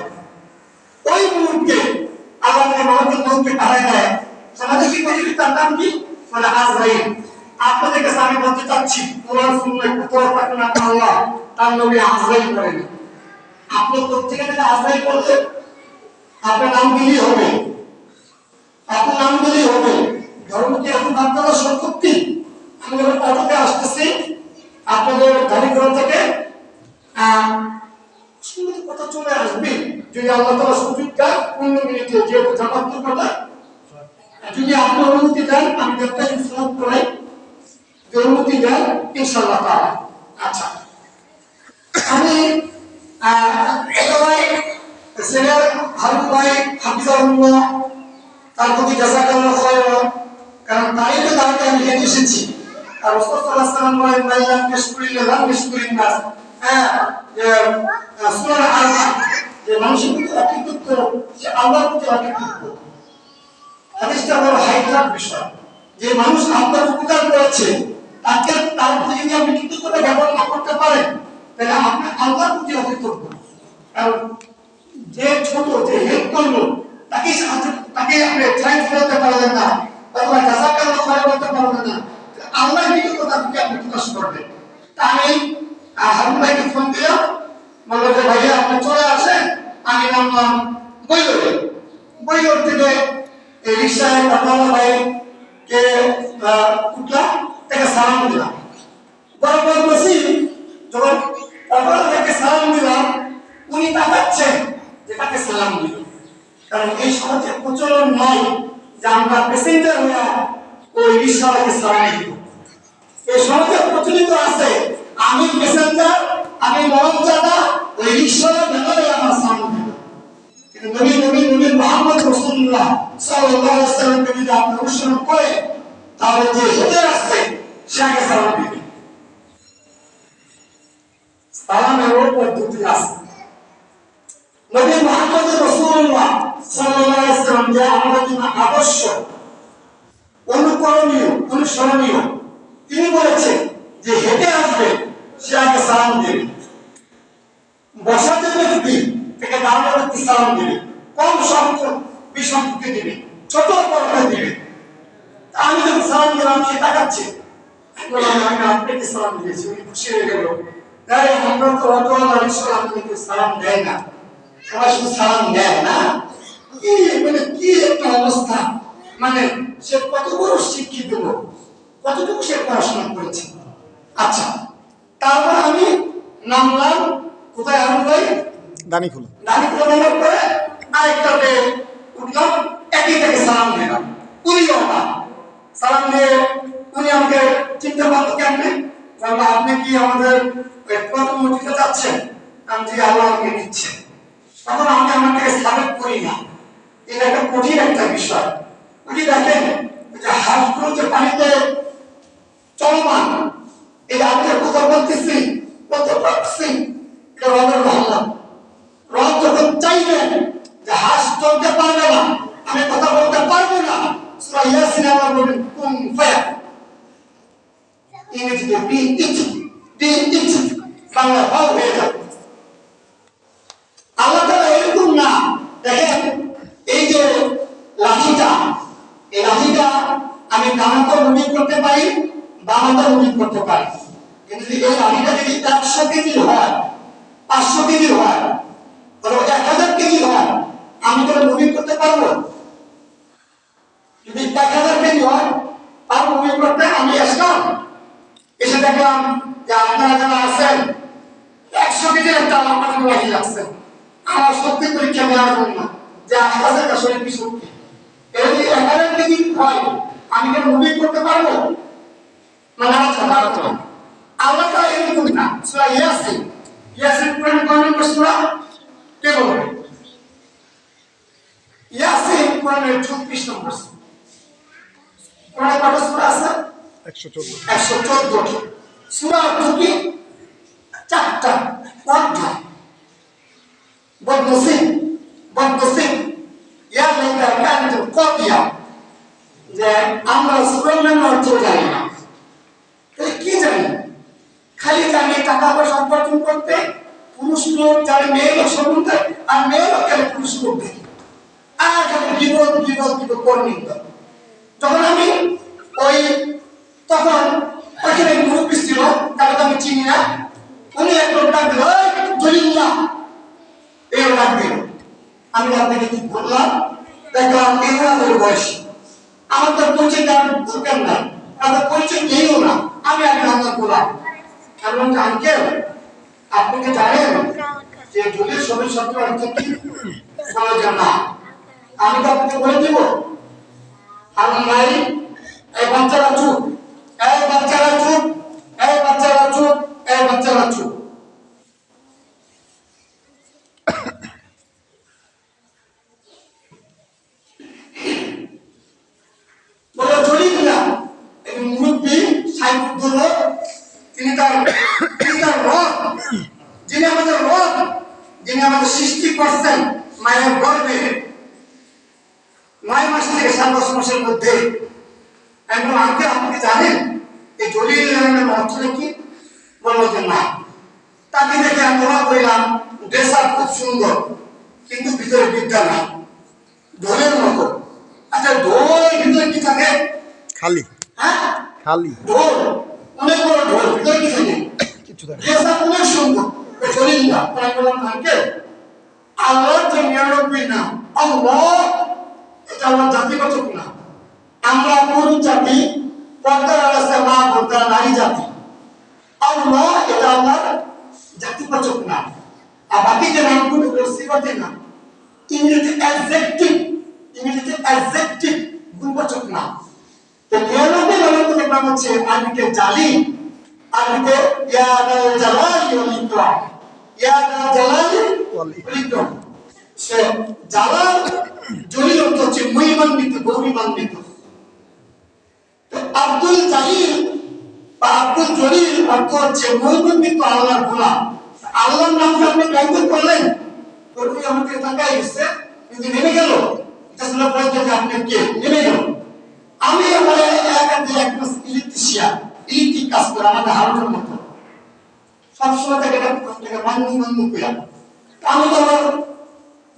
ওই মুহূর্তে আল্লাহ মালাকুল মউতকে পাঠাই দেয়। আমাদের কি পৃথিবীর তার নাম কি? মানে আজরাইল। আপনাদের কাছে আমি বলতে চাচ্ছি, কোরআন শুনলে কোথাও থাকে না আল্লাহ তার নবী আজরাইল বলেন। আপনি প্রত্যেকে থেকে আজরাইল বলতে আপনার নাম দিলেই হবে, আপনার নাম দিলেই হবে। ধর্ম কি এখন আপনারা সম্পত্তি? আমি যখন অটোতে আসতেছি আপনাদের গাড়িঘর থেকে সুন্দর কথা চলে আসবে, যদি আল্লাহ তাআলা সুযোগ দেয় 15 মিনিটে, যেহেতু জামাত কথা, যদি আপনি অনুমতি দেন আমি একটা ইনফর্ম করাই, যদি অনুমতি দেন ইনশাআল্লাহ তাআলা। আচ্ছা, আমি সবাই সিনিয়র হাবিব ভাই হাফিজাহুল্লাহ, তার প্রতি জাযাকাল্লাহু খায়রা, কারণ তাই তো দাঁড়াতে আমি এখানে এসেছি। আর রাসূল সাল্লাল্লাহু আলাইহি ওয়াসাল্লাম বলেন, মাইয়াম ইয়াশকুরিল্লাহ ইয়াশকুরিন নাস। সূরা আল-আনফাল, যে মানুষের প্রতি অকৃতজ্ঞ সে আল্লাহর প্রতি অকৃতজ্ঞ। হাদিসটা বড় হাইলাইট বিষয়, যে মানুষ আপনার উপকার করেছে তাকে, তার প্রতি যদি আপনি কৃতজ্ঞতা ব্যবহার না করতে পারেন, তাহলে আপনি আল্লাহর প্রতি অকৃতজ্ঞ। কারণ যে ছোট, যে হেল্প করলো, তাকে সাহায্য, তাকে আপনি থ্যাঙ্কস বলতে পারলেন না, অথবা জাযাকাল্লাহু খায়রা বলতে পারলেন না, আল্লাহর কৃতজ্ঞতা থেকে আপনি প্রকাশ করবেন। তা আমি হারুন ভাইকে ফোন দিলাম, বললো যে ভাইয়া আপনি চলে আসেন। আমি নামলাম বইগড়ে। বইগড় থেকে রিক্সায় অটোওয়ালা ভাইকে উঠলাম, তাকে সালাম দিলাম। বরাবর বসি, যখন অটোওয়ালা ভাইকে সালাম দিলাম, উনি তাকাচ্ছেন যে তাকে সালাম দিল। কারণ এই সমাজে প্রচলন নয় যে আমরা প্যাসেঞ্জার হয়ে ওই রিক্সাওয়ালাকে সালাম দিব। এই সমাজে প্রচলিত আছে আমি প্যাসেঞ্জার, আমি মরমজাদা, ওই রিক্সাওয়ালা ব্যাপারে আমার সালাম দিব। কিন্তু নবী মুহাম্মদ রাসূলুল্লাহ সাল্লাল্লাহু আলাইহি ওয়াসাল্লামকে যদি আপনি অনুসরণ করে, তাহলে যে হেঁটে আসছে সে আগে সালাম দিবে। সালামেরও পদ্ধতি আছে। নবী মুহাম্মদ রাসূলুল্লাহ সাল্লাল্লাহু আলাইহি ওয়াসাল্লাম যে আমাদের জন্য আদর্শ, অনুকরণীয়, অনুসরণীয়, তিনি বলেছেন যে হেঁটে আসবে সে আগে সালাম দেবে, বসা যে ব্যক্তি থেকে দাঁড়ানো ব্যক্তি সালাম দেবে, কম সংখ্যক বিসম্পর্কে দেবে, ছোট বড়কে দেবে। আমি যখন সালাম দিলাম, সে তাকাচ্ছে, আমি আপনাকে সালাম দিয়েছি, উনি খুশি হয়ে গেল। তাই আমরা তো অটোওয়ালা রিক্সাওয়ালা আপনাকে সালাম দেয় না, সবাই শুধু সালাম দেয় না। কি মানে কি একটা অবস্থা, মানে সে কত বড় শিক্ষিত লোক, কতটুকু সে পড়াশোনা করেছে। আচ্ছা, তারপর আমি নামলাম কোথায়? আমি ভাই দানিখোলা নামার পরে আরেকটাতে উঠলাম, একই থেকে সালাম দিলাম। উনিও না সালাম দিয়ে উনি আমাকে চিনতে পারলো কেমনে? বললো, আপনি কি আমাদের প্রথম মসজিদে যাচ্ছেন? আমি যে আল্লাহ আমাকে দিচ্ছে। তখন আমি আমার থেকে সাবেক করি না, এটা একটা কঠিন একটা বিষয়। উনি দেখেন যে হাঁসগুলো যে পানিতে চলমান, এই আমি কথা বলতেছি, বলতে পারছি, এটা রবের রহমত। রব যখন চাইবেন যে হাঁস চলতে পারবে না, আমি কথা বলতে পারবো না, সূরা ইয়াসিনে আল্লাহ বলেন কুন ফায়াকুন, ইংরেজিতে বি ইট, বাংলা হও হয়ে যাবে। আল্লাহ তাআলা এরকম না। দেখেন এই যে লাঠিটা, এই লাঠিটা আমি ডানাতে মুভিং করতে পারি, বামাতে মুভিং করতে পারি, কিন্তু এই লাঠিটা যদি 100 কেজি হয়, 500 কেজি হয়, অথবা 1000 কেজি হয়, আমি তো মুভিং করতে পারবো? যদি 1000 কেজি হয় আর মুভিং করতে আমি আসলাম, এসে দেখলাম যে আপনারা যারা আছেন 100 কেজির একটা আমাকে লাঠি লাগছেন, আমার শক্তি পরীক্ষা নেওয়ার জন্য যে আশপাশের আসলে কি শক্তি, এটা যদি 1000 কেজি হয় আমি কি মুভিং করতে পারবো? মানে আল্লাহ তাআলা এরকম না। সূরা ইয়াসিন, ইয়াসিন কোরআন কয় নম্বর সূরা? কে বলবে? ইয়াসিন কোরআনের 34 নম্বর সূরা। কোরআনে কত সূরা আছে? 114। 114টি সূরা। অর্থ কি? 4টা অধ্যায়। বদনসিব, বদনসিব ইয়া লাইতা কানাতুল কাদিয়া, যে আমরা সূরার নাম অর্থ জানি না। কি জানি? খালি জানি টাকা পয়সা উপার্জন করতে, পুরুষ লোক জানে মেয়ে লোক সম্বন্ধে, আর মেয়ে লোক জানে পুরুষ লোক দেখে, আর খালি বিপদ বিপদ বিপদ করণী। যখন আমি ওই তখন ওইখানে মুরব্বী ছিল, তাকে তো আমি চিনি না, উনি একদম ডাক দিল, জলিল্লাহ, এই ডাক দিল। আমি ডাক থেকে কি বললাম, দেখলাম এগুলো বয়স, আমার তো পরিচয় দেওয়ার দরকার নাই, তাদের পরিচয় নেইও না, আমি অভিনন্দন করলাম। কারণ আঙ্কেল আপনি কি জানেন যে জলির সবই শব্দ অর্থ কি? বলা যায় না, আমি তো আপনাকে বলে দিব। আর নাই, এই বাচ্চারা চুপ, এই বাচ্চারা চুপ, এই বাচ্চারা চুপ, এই বাচ্চারা চুপ। বলে জলিল না, এই মুরব্বী সাইফুদ্দৌলা, তিনি তার রব, যিনি আমাদের রব, যিনি আমাদের সৃষ্টি করছেন মায়ের গর্ভে 9 মাস থেকে 7 মাসের মধ্যে। এখন আজকে আপনি জানেন এই জলিল অর্থটা কি? বলল যে না। তাকে দেখে আমি অবাক হইলাম, ড্রেস আপ খুব সুন্দর, কিন্তু ভিতরে বিদ্যা নাই, ঢোলের মতো। আচ্ছা ঢোল ভিতরে কি থাকে? খালি। হ্যাঁ খালি ঢোল, অনেক বড় ঢোল, ভিতরে কি থাকে? কিছু থাকে। ড্রেস আপ অনেক সুন্দর, জলিল না। তাই বললাম আঙ্কেল আল্লাহর যে 99 নাম আল্লাহ, এটা আমার জাতিবাচক না। আমরা পুরুষ জাতি, পর্দার আলাদা মা ভোটার নারী জাতি। আল্লাহ এটা আমার জাতিবাচক না। আর বাকি যে নামগুলো সিফাতে না, ইংরেজি অ্যাডজেক্টিভ, ইংরেজিতে অ্যাডজেক্টিভ গুণবাচক না। তো 99 নামের নাম হচ্ছে আরবিতে জালি, আরবিতে ইয়া জালালি ওয়াল ইকরাম, ইয়া জালালি ওয়াল ইকরাম। সে জালাল জলিল অর্থ হচ্ছে মহিমান্বিত, গৌরবান্বিত। তো আব্দুল জালিল বা আব্দুল জলিল অর্থ হচ্ছে মহিমান্বিত আল্লাহর গোলাম। আল্লাহর নাম আপনি ব্যবহার করলেন, প্রভু আমাকে তাকাই গেছে, কিন্তু নেমে গেল, এটা ছিল বলতে যে আপনি কে, নেমে গেল। আমি আমার এলাকাতে একজন ইলেকট্রিক কাজ করে, আমাদের হারুনের মতো সবসময় তাকে মান্য কইয়া। আমি তো আমার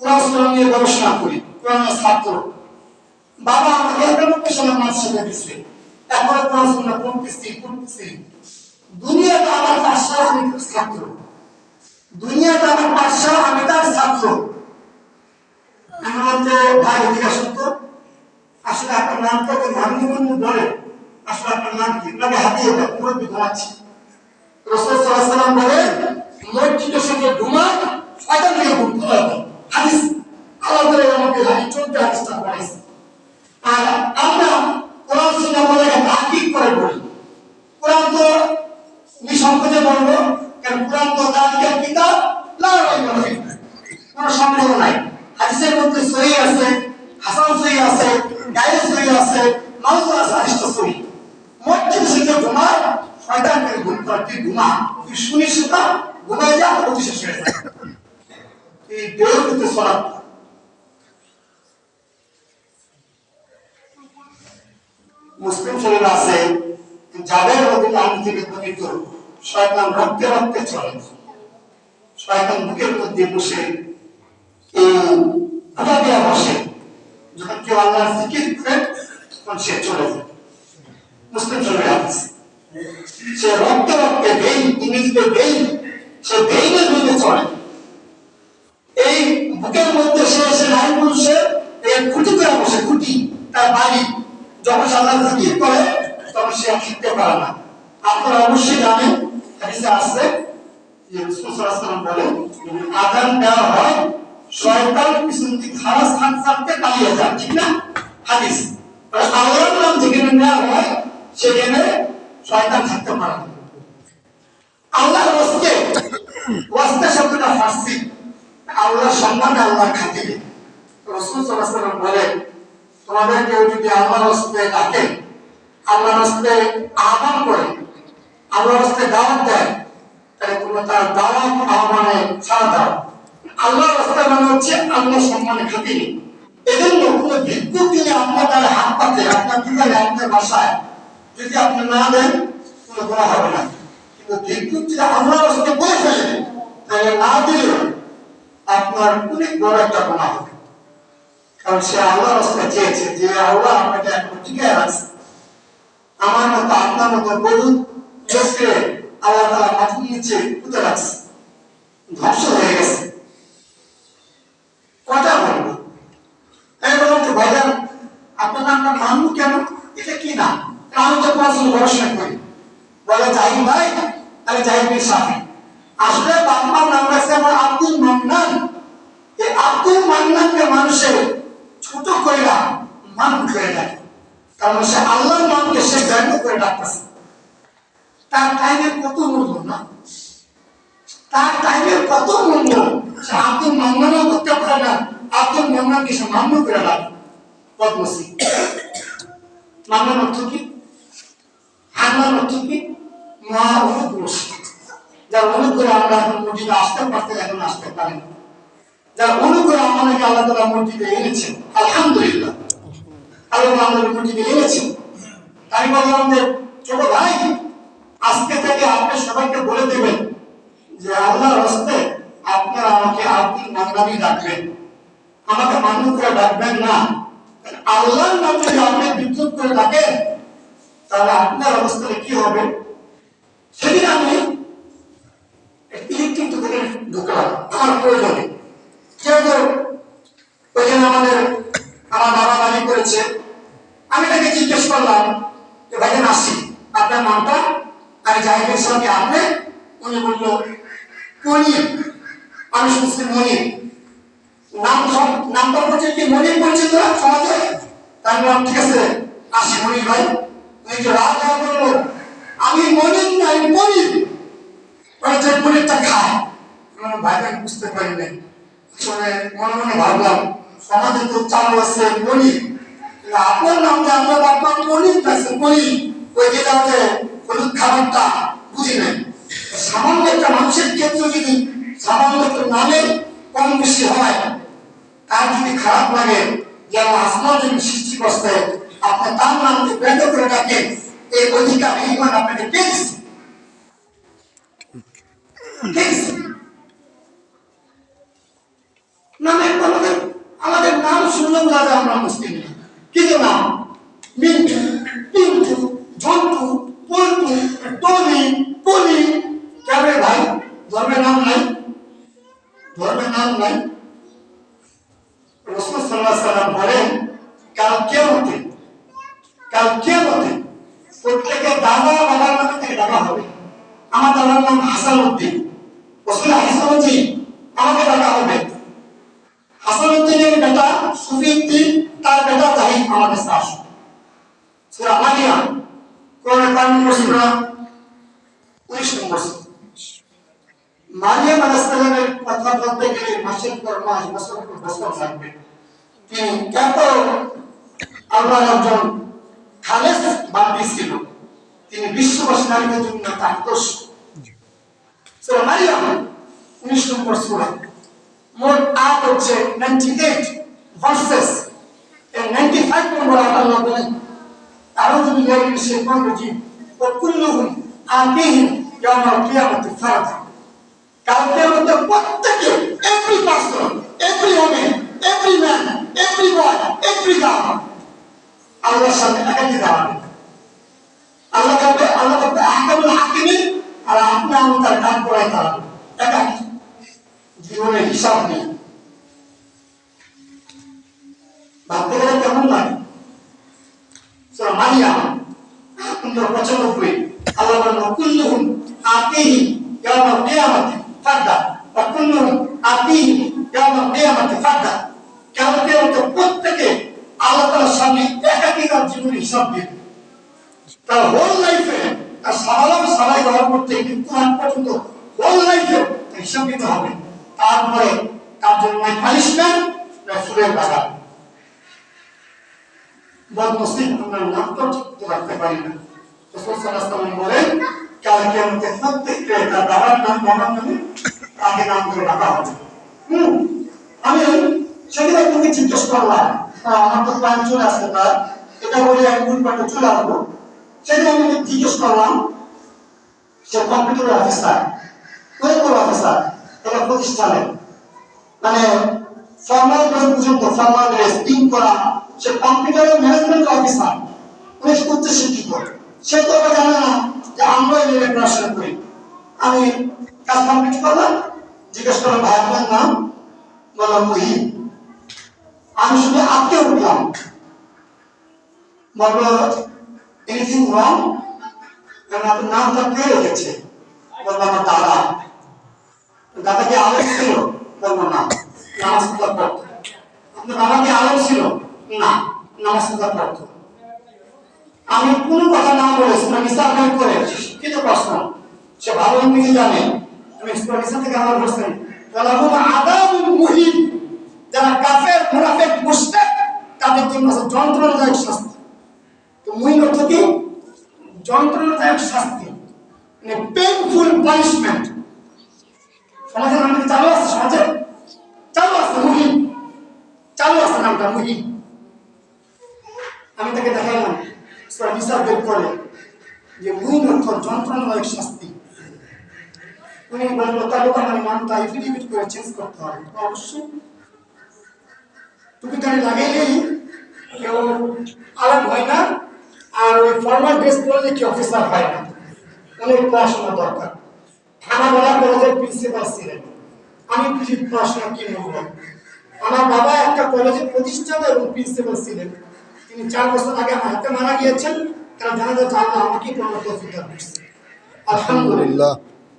কোরআন নিয়ে গবেষণা করি, কোরআনের ছাত্র। বাবা আমাকে 91 সালে মাদ্রাসা দিচ্ছে, এখন পড়াশোনা করতেছি। দুনিয়াটা আমার পাশা, আমি তার ছাত্র। দুনিয়াটা আমার পাশা, আমি তার ছাত্র। আমার তো ভাই জিজ্ঞাসা করতো, আসলে আপনার নামটা তো মান্য বলে, আসলে আপনার নাম কি? নাকি হাতিয়ে দেয়, মুরব্বী ঘুমাচ্ছি। রাসূল সাল্লাল্লাহু আলাইহি ওয়াসাল্লাম বলে মসজিদের সঙ্গে ঘুমায়, শয়তান থেকে ঘুম ধরে দেয়। হাদিস আল্লাহ তাআলা আমাকে হাদিস চলতে হাদিসটা পড়াইছে। আর আমরা কোরআন সুন্নাহ বলে তাহকিক করে বলি। কোরআন তো নিঃসংকোচে বলবো, কারণ কোরআন তো জালিকাল কিতাব লা রাইবা ফীহ, কোনো সন্দেহ নাই। হাদিসের মধ্যে সহিহ আছে, হাসান সহিহ আছে, গায়র সহিহ আছে, মাউযু আছে, হাদিসটা সহিহ। মসজিদের সঙ্গে ঘুমায়, শয়তান থেকে ঘুম পাড়ায়, তুই ঘুমা, তুই শুনিস না, ঘুমায় যা, অতি শেষ হয়ে যায়। এই বেরোতে সরাত মুসলিম শরীফ আছে, জাবের রাদিয়াল্লাহু আনহু থেকে বর্ণিত, শয়তান রক্তে রক্তে চলে। শয়তান বুকের মধ্যে বসে খোলা দেওয়া বসে, যখন কেউ আল্লাহর জিকির করে তখন সে চলে যায়। মুসলিম শরীফে আছে সে রক্তে রক্তে ভেইন, ইংরেজিতে ভেইন, সে ভেইনের মধ্যে চলে। এই বুকের মধ্যে সে এসে নাই বলছে খুঁটি করে বসে, খুঁটি তার বাড়ি। যখন সে আল্লাহর জিকির করে তখন সে শিখতে পারে না। আপনারা অবশ্যই জানেন, হাদিসে আছে যে রাসূল সাল্লাল্লাহু আলাইহি ওয়াসাল্লাম বলেন, আযান দেওয়া হয় শয়তান পিছন দিক খারাজ হাত ছাড়তে পালিয়ে যায়, ঠিক না? হাদিস। আল্লাহর নাম যেখানে নেওয়া হয় সেখানে শয়তান থাকতে পারে না। আল্লাহর ওয়াস্তে, ওয়াস্তে শব্দটা ফার্সি, আল্লাহর সম্মানে, আল্লাহর খাতিরে। রাসূল সাল্লাল্লাহু আলাইহি ওয়াসাল্লাম বলেন, তোমাদের কেউ যদি আল্লাহর ওয়াস্তে ডাকে, আল্লাহর ওয়াস্তে আহ্বান করে, আল্লাহর ওয়াস্তে দাওয়াত দেয়, তাহলে তোমরা তার দাওয়াত আহ্বানে সাড়া দাও। আল্লাহর রাস্তা মানে হচ্ছে আল্লাহর সম্মানে খাতিরে। এজন্য কোনো ভিক্ষুক যদি আপনার দ্বারা হাত পাতে, আপনার ঠিকানে, আপনার বাসায় যদি আপনি না দেন, কোনো গুনাহ হবে না। কিন্তু ভিক্ষুক যদি আল্লাহর রাস্তায় বলে ফেলে, তাহলে না দিলে আপনার অনেক বড় একটা গুনাহ হবে। কারণ সে আল্লাহর রাস্তায় চেয়েছে যে আল্লাহ আপনাকে এখন টিকায় রাখছে। আমার মতো, আপনার মতো বহু লোককে আল্লাহ তাআলা মাটির নিচে পুঁতে রাখছে, ধ্বংস হয়ে গেছে। কথা বলবো, আমি বললাম তো ভাইজান আপনার নামটা মানবো কেন, এটা কি নাম? আমি তো পড়াশোনা গবেষণা করি। বলে জাহিদ ভাই, তাহলে জাহিদ বিন শাফি। আসলে বাবার নাম রাখছে আমার আব্দুল মান্নান। এই আব্দুল মান্নানকে মানুষের ছোট কইরা মান করে দেয়, কারণ সে আল্লাহর নামকে সে ব্যঙ্গ করে ডাকতেছে। তার টাইমের কত মূল্য না, তার টাইমের কত মূল্য। সে আব্দুল মান্নানও করতে পারে না, আব্দুল মান্নানকে সে মান্য করে ডাকে পদ্মশ্রী। মান্নান অর্থ কি? হান্নান অর্থ কি? মহা অনুগ্রহী। যার অনুগ্রহে আমরা এখন মসজিদে আসতে পারতে, এখন আসতে পারি না। যার অনুগ্রহে আমাদেরকে আল্লাহ তাআলা মসজিদে এনেছেন, আলহামদুলিল্লাহ, আল্লাহ আমাদের মসজিদে এনেছেন। আমি বললাম যে ছোট ভাই, আজকে থেকে আপনি সবাইকে বলে দেবেন যে আল্লাহর রাস্তায় আপনারা আমাকে আব্দুল মান্নানই ডাকবেন, আমাকে মান্য করে ডাকবেন না। আল্লাহর নাম যদি আপনি বিদ্রুপ করে ডাকেন, তাহলে আপনার অবস্থায় কি হবে? সেদিন আমি ইলেকট্রিক দোকানে ঢুকলাম আমার প্রয়োজনে। যেহেতু ওইখানে আমার বাবা বাড়ি করেছে, আমি তাকে জিজ্ঞেস করলাম যে ভাইজান আসি, আপনার নামটা? আমি জাহিদের সঙ্গে আপনি? উনি বলল মনির। আমি শুনছি মনির নামটা বলছে কি, মনির পরিচিত সমাজে। তাই বললাম ঠিক আছে আসি মনির ভাই। উনি যে রাগ করলো, আমি মনির নাই মনির, মানে যে মনিরটা খায়। ভাইজান বুঝতে পারি নাই, আসলে মনে মনে ভাবলাম সমাজে তো চালু আছে মনির, আপনার নামটা আপনার বাবা মনির আছে, মনির ওই যেটা হচ্ছে হলুদ খাবারটা বুঝি নাই। সামান্য একটা মানুষের ক্ষেত্রে যদি সামান্য একটা নামে কম বেশি হয়, তার যদি খারাপ লাগে, যেন আসমান যদি সৃষ্টি করতে আপনি তার নামকে ব্যঙ্গ করে ডাকেন, এই অধিকার ইমান আপনাকে পেয়েছে। নামের আমাদের নাম শুনলে বোঝা যায় আমরা মুসলিম না। কি যে নাম? মিন্টু, পিন্টু, ঝন্টু, পল্টু, টনি, পলি। কেন ভাই ধর্মের নাম নাই? ধর্মের নাম নাই। রাসূল সাল্লাল্লাহু আলাইহি ওয়াসাল্লাম বলেন, কাল কিয়ামতে প্রত্যেকের দাদা বাবার নামে থেকে ডাকা হবে। আমার দাদার নাম হাসান উদ্দিন, রাসূল হাসান উদ্দিন আমাকে ডাকা হবে। হাসান উদ্দিনের বেটা সুফি উদ্দিন, তার বেটা জাহিদ আমার কাছে আসবে। সূরা মারিয়াম কোরআন নম্বর সূরা 19 নম্বর। মারিয়াম আলাইহিস সালামের কথা বলতে গেলে মাসের পর মাস, বছরের পর বছর লাগবে। তিনি কত আল্লাহর একজন খালেস বান্দী ছিল, তিনি বিশ্ববাসী নারীদের জন্য আদর্শ। সূরা মারিয়াম 19 নম্বর সূরা, মোট আয়াত হচ্ছে 98 ভার্সেস। এই 95 নম্বর আয়াত আল্লাহ বলেন, আউযু বিল্লাহি মিনাশ শাইতানির রাজীম, ওয়া কুল্লুহুম আতিহি ইয়াউমাল কিয়ামাতি ফারদা। কালকের মধ্যে প্রত্যেকে, every person, every women, every man, every বয়, এভরি গার্ল আল্লাহর সামনে একাকি দাঁড়াবে। আল্লাহ বলবে, আহকামুল হাকিমিন, আর আপনি আমি তার কাজ করাই দাঁড়াবো একাকি, জীবনের হিসাব নেই। ভাবতে গেলে কেমন লাগে? সূরা মারিয়াম 95 আল্লাহ বলেন, কুল্লুহুম আতিহি ইয়াউমাল কিয়ামাতি ফারদা ওয়া কুল্লুহুম আতিহি ইয়াউমাল কিয়ামাতি ফারদা। কিয়ামতের মধ্যে প্রত্যেকে আল্লাহ তাআলার সামনে একাকী তার জীবনের হিসাব দিবে। তার হোল লাইফে, তার সাবাই হওয়ার পর থেকে কিন্তু আজ পর্যন্ত হোল লাইফে হিসাব দিতে হবে। তারপরে তার জন্য পানিশমেন্ট না ফুলের বাগান। বদনসিব আমরা নামটা ঠিক রাখতে পারি না। রাসূল সাল্লাল্লাহু আলাইহি ওয়াসাল্লাম বলেন, কাল কিয়ামতে প্রত্যেককে তার বাবার নামে তাকে নাম করে ডাকা হবে। আমি সেদিন একজনকে জিজ্ঞেস করলাম, আমার তো প্ল্যান চলে আসছে, তার এটা বলে এক দুই পাটে চলে আসবো। সেদিন আমি জিজ্ঞেস করলাম, সে কম্পিউটার অফিসার, কোন অফিসার, এটা প্রতিষ্ঠানে মানে ফর্মাল ড্রেস পর্যন্ত, ফর্মাল ড্রেস পিন করা, সে কম্পিউটারের ম্যানেজমেন্ট অফিসার, উনি উচ্চ শিক্ষিত, সে তো জানে না যে আমরা এই পড়াশোনা করি। আমি কাজ কমপ্লিট করলাম, জিজ্ঞেস করলাম ভাই আপনার নাম, বললাম মুহিব। আমি শুধু আটকে উঠলাম, বললো এনিথিং রং, কারণ আপনার নামটা কে রেখেছে? বলবো আমার দাদা। দাদা কি আলেম ছিল? বলবো না, নামাজ পড়তো। আপনার বাবা কি আলেম ছিল? না, নামাজ পড়তো। আমি কোনো কথা না বলে মিসাল বের করে, শিক্ষিত প্রশ্ন, সে ভালো ইংরেজি জানে, আমি মিসাল থেকে আমার বলছেন ওয়ালাহুম আযাবুন মুহিন, যারা কাফের মুনাফিক মুশরিক তাদের জন্য আছে যন্ত্রণাদায়ক শাস্তি। তো মুহিন অর্থ কি? যন্ত্রণাদায়ক শাস্তি, মানে পেইনফুল পানিশমেন্ট। সমাজের নাম চালু আছে, সমাজে চালু আছে মুহিন, চালু আছে নামটা মুহিন। আমি তাকে দেখাইলাম সূরা নিসা বের করে যে মুহিন অর্থ যন্ত্রণাদায়ক শাস্তি। উনি বললো তাহলে তো আমার নামটা এফিডেভিট করে চেঞ্জ করতে হবে। অবশ্যই টুপিটারি লাগাইলেই কেউ আলাদা হয় না, আর ওই ফর্মাল ড্রেস পরলে কি অফিসার হয় না। অনেক পড়াশোনা দরকার। থানাবেলা কলেজের প্রিন্সিপাল ছিলেন, আমি পড়াশোনা কি নেব? আমার বাবা একটা কলেজের প্রতিষ্ঠাতা এবং প্রিন্সিপাল ছিলেন। তিনি 4 বছর আগে আমার হাতে মারা গিয়েছেন। তারা জানা যাচ্ছে আল্লাহ আমাকে পড়ানোর তৌফিক দান করেছে, আলহামদুলিল্লাহ।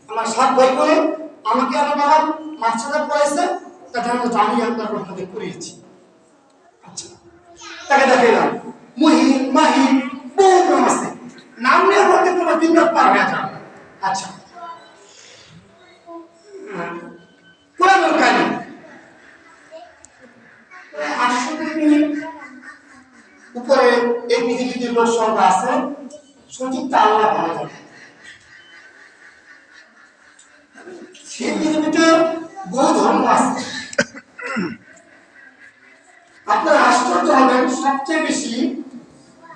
আমার 7 ভাই করে আমাকে আমার বাবা মাদ্রাসা পড়াইছে, তা জানা যাচ্ছে আমি আপনার আপনাদের পড়িয়েছি। আচ্ছা, তাকে দেখাইলাম মুহিন, মাহিন, বহু নাম আছে, নাম নিয়ে বলতে কোনো বিপদ পার হয়ে যাবে। আচ্ছা, কোরআনুল কারীম 800 থেকে উপরে এই পৃথিবীতে লোক সংখ্যা আছে, সঠিকটা আল্লাহ ভালো জানে। সেই পৃথিবীতে বহু ধর্ম আছে। আপনারা আশ্চর্য হবেন, সবচেয়ে বেশি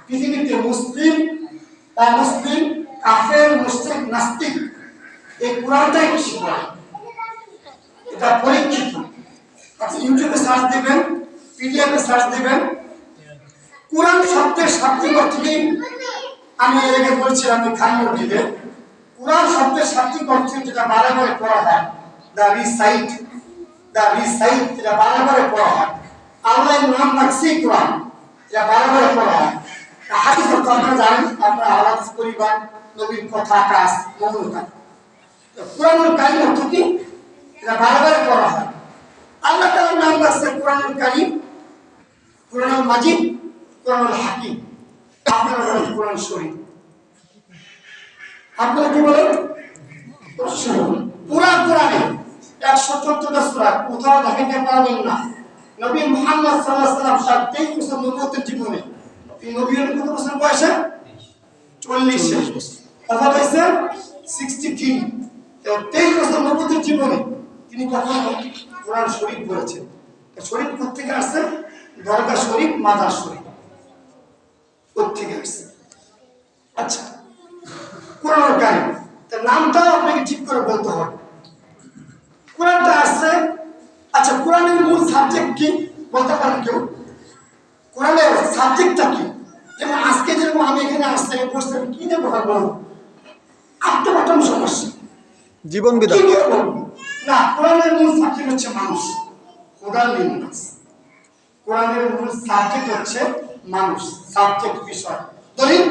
পৃথিবীতে মুসলিম, অমুসলিম, কাফের, মুশরিক, নাস্তিক এই কোরআনটাই বেশি পড়ে। এটা পরীক্ষিত। আপনি ইউটিউবে সার্চ দিবেন, পিডিএফে সার্চ দিবেন, কোরআন শব্দের শাব্দিক অর্থ কি? আমি এর আগে বলছিলাম খান মসজিদে, কোরআন শব্দের শাব্দিক অর্থ যেটা বারে পড়া হয়, দ্য রিসাইট, যেটা বারে পড়া হয়। আল্লাহর নাম রাখছি কোরআন, যেটা বারে পড়া হয়। হাদিস অর্থ আপনারা জানেন, আপনারা হাদিস পরিবার, নবীর কথা, কাজ, মৌনতা। কোরআনুল কারীম অর্থ কি? এটা বারে পড়া হয়। আল্লাহ তাআলার নাম রাখছে কোরআনুল কারীম, কোরআনুল মাজিদ, কোরআনুল হাকিম। আপনারা বলেন কোরআন শরীফ, আপনারা কি বলেন? পুরা কোরআনে 114টা সূরা, কোথাও দেখাতে পারবেন না নবী মুহাম্মদ সাল্লাল্লাহু আলাইহি ওয়াসাল্লাম 23 বছর নবুয়তের জীবনে, এই নবীর কত বছর বয়সে? 40 বছর। কথা হইছে 63। 23 বছর নবুয়তের জীবনে তিনি কখনো কোরআন শরীফ পড়েছেন। শরীফ কোথেকে আসছে? দরগা শরীফ, মাজার শরীফ কোথেকে আসছে? আচ্ছা, কোরআনুল কারীম তো নামটাও আপনাকে ঠিক করে বলতে হবে। কোরআনটা আসছে, আচ্ছা কোরআনের মূল সাবজেক্ট কি বলতে পারেন কেউ? কোরআনের সাবজেক্টটা কি? যেমন আজকে যেরকম আমি এখানে আসছি বসতে কি নিয়ে কথা বলবো, আত্মঘাতন সমস্যা, জীবন কি বিধান। নিয়ে বলবো না। কোরআনের মূল সাবজেক্ট হচ্ছে মানুষ, খোদার লিঙ্গাস। কোরআনের মূল সাবজেক্ট হচ্ছে মানুষ, সাবজেক্ট বিষয়। দলিল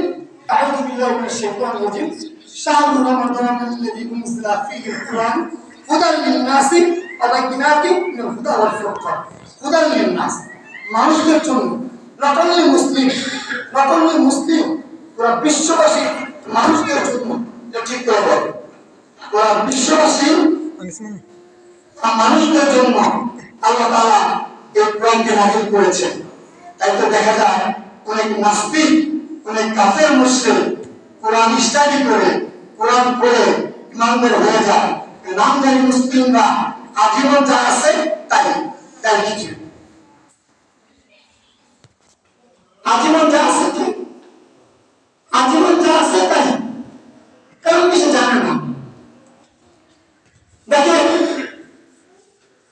আউযু বিল্লাহি মিনাশ শাইতানির রাজিম শাহরুর রমাদানাল্লাযী উনজিলা ফীহিল কুরআন হুদাল লিন-নাসি ওয়া বাইয়িনাতিন মিনাল হুদা ওয়াল ফুরকান। হুদাল লিন-নাস, মানুষদের জন্য, not only Muslim, not only Muslim, পুরো বিশ্ববাসী মানুষদের জন্য। এটা ঠিক করে বল, পুরো বিশ্ববাসী মানুষদের জন্য আল্লাহ তাআলা এই কোরআনকে নাযিল করেছেন। তাই তো দেখা যায় অনেক নাস্তিক, অনেক কাফের মুশরিক কোরআন স্টাডি করে, কোরআন পড়ে ইমানদার হয়ে যায়। নামধারী মুসলিমরা আজীবন যা আছে তাই তাই কিছু আজীবন যা আছে কি, আজীবন যা আছে তাই, কারণ কিছু জানে না। দেখেন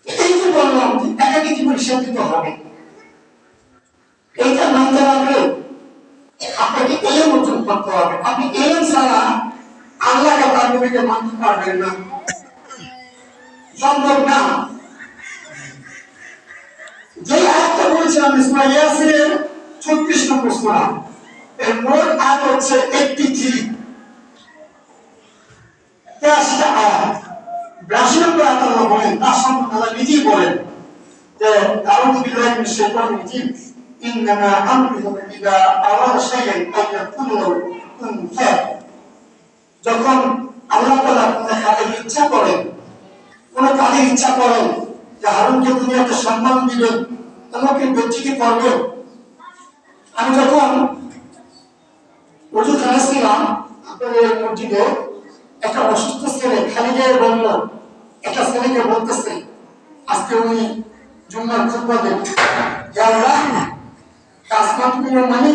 এই যে বললাম একাকী জীবন শান্তিত হবে, এইটা মানতে হবে আপনাকে এলেম অর্জন করতে হবে। আপনি এলেম ছাড়া আল্লাহকে তার নবীকে মানতে পারবেন না, সম্ভব না। যে আয়াতটা বলেছিলাম সূরা ইয়াসিনের 36 নম্বর সূরা, এর মোট আয়াত হচ্ছে 83, 83টা আয়াত। 82 নম্বর আয়াত আল্লাহ বলেন, তার সম্পর্কে আল্লাহ নিজেই বলেন যে আউযু বিল্লাহি মিনাশ শাইতানির রাজিম ইন্নামা আমরুহু ইযা আরাদা শাইআন আন ইয়াকুলা লাহু কুন ফায়াকুন। যখন আল্লাহ তাআলা কোনো কাজের ইচ্ছা করেন, কোনো কাজের ইচ্ছা করেন যে হারুনকে দুনিয়াতে সম্মান দিবেন, আমাকে ব্যক্তিকে করবেন। আমি যখন ওযু করেছিলাম আপনাদের মসজিদে, একটা অসুস্থ ছেলে খালি গায়ে বলল, একটা ছেলেকে বলতেছে আজকে উনি জুম্মার খুতবা দেন, ইয়া আল্লাহ কাসমাত মিনাল মানি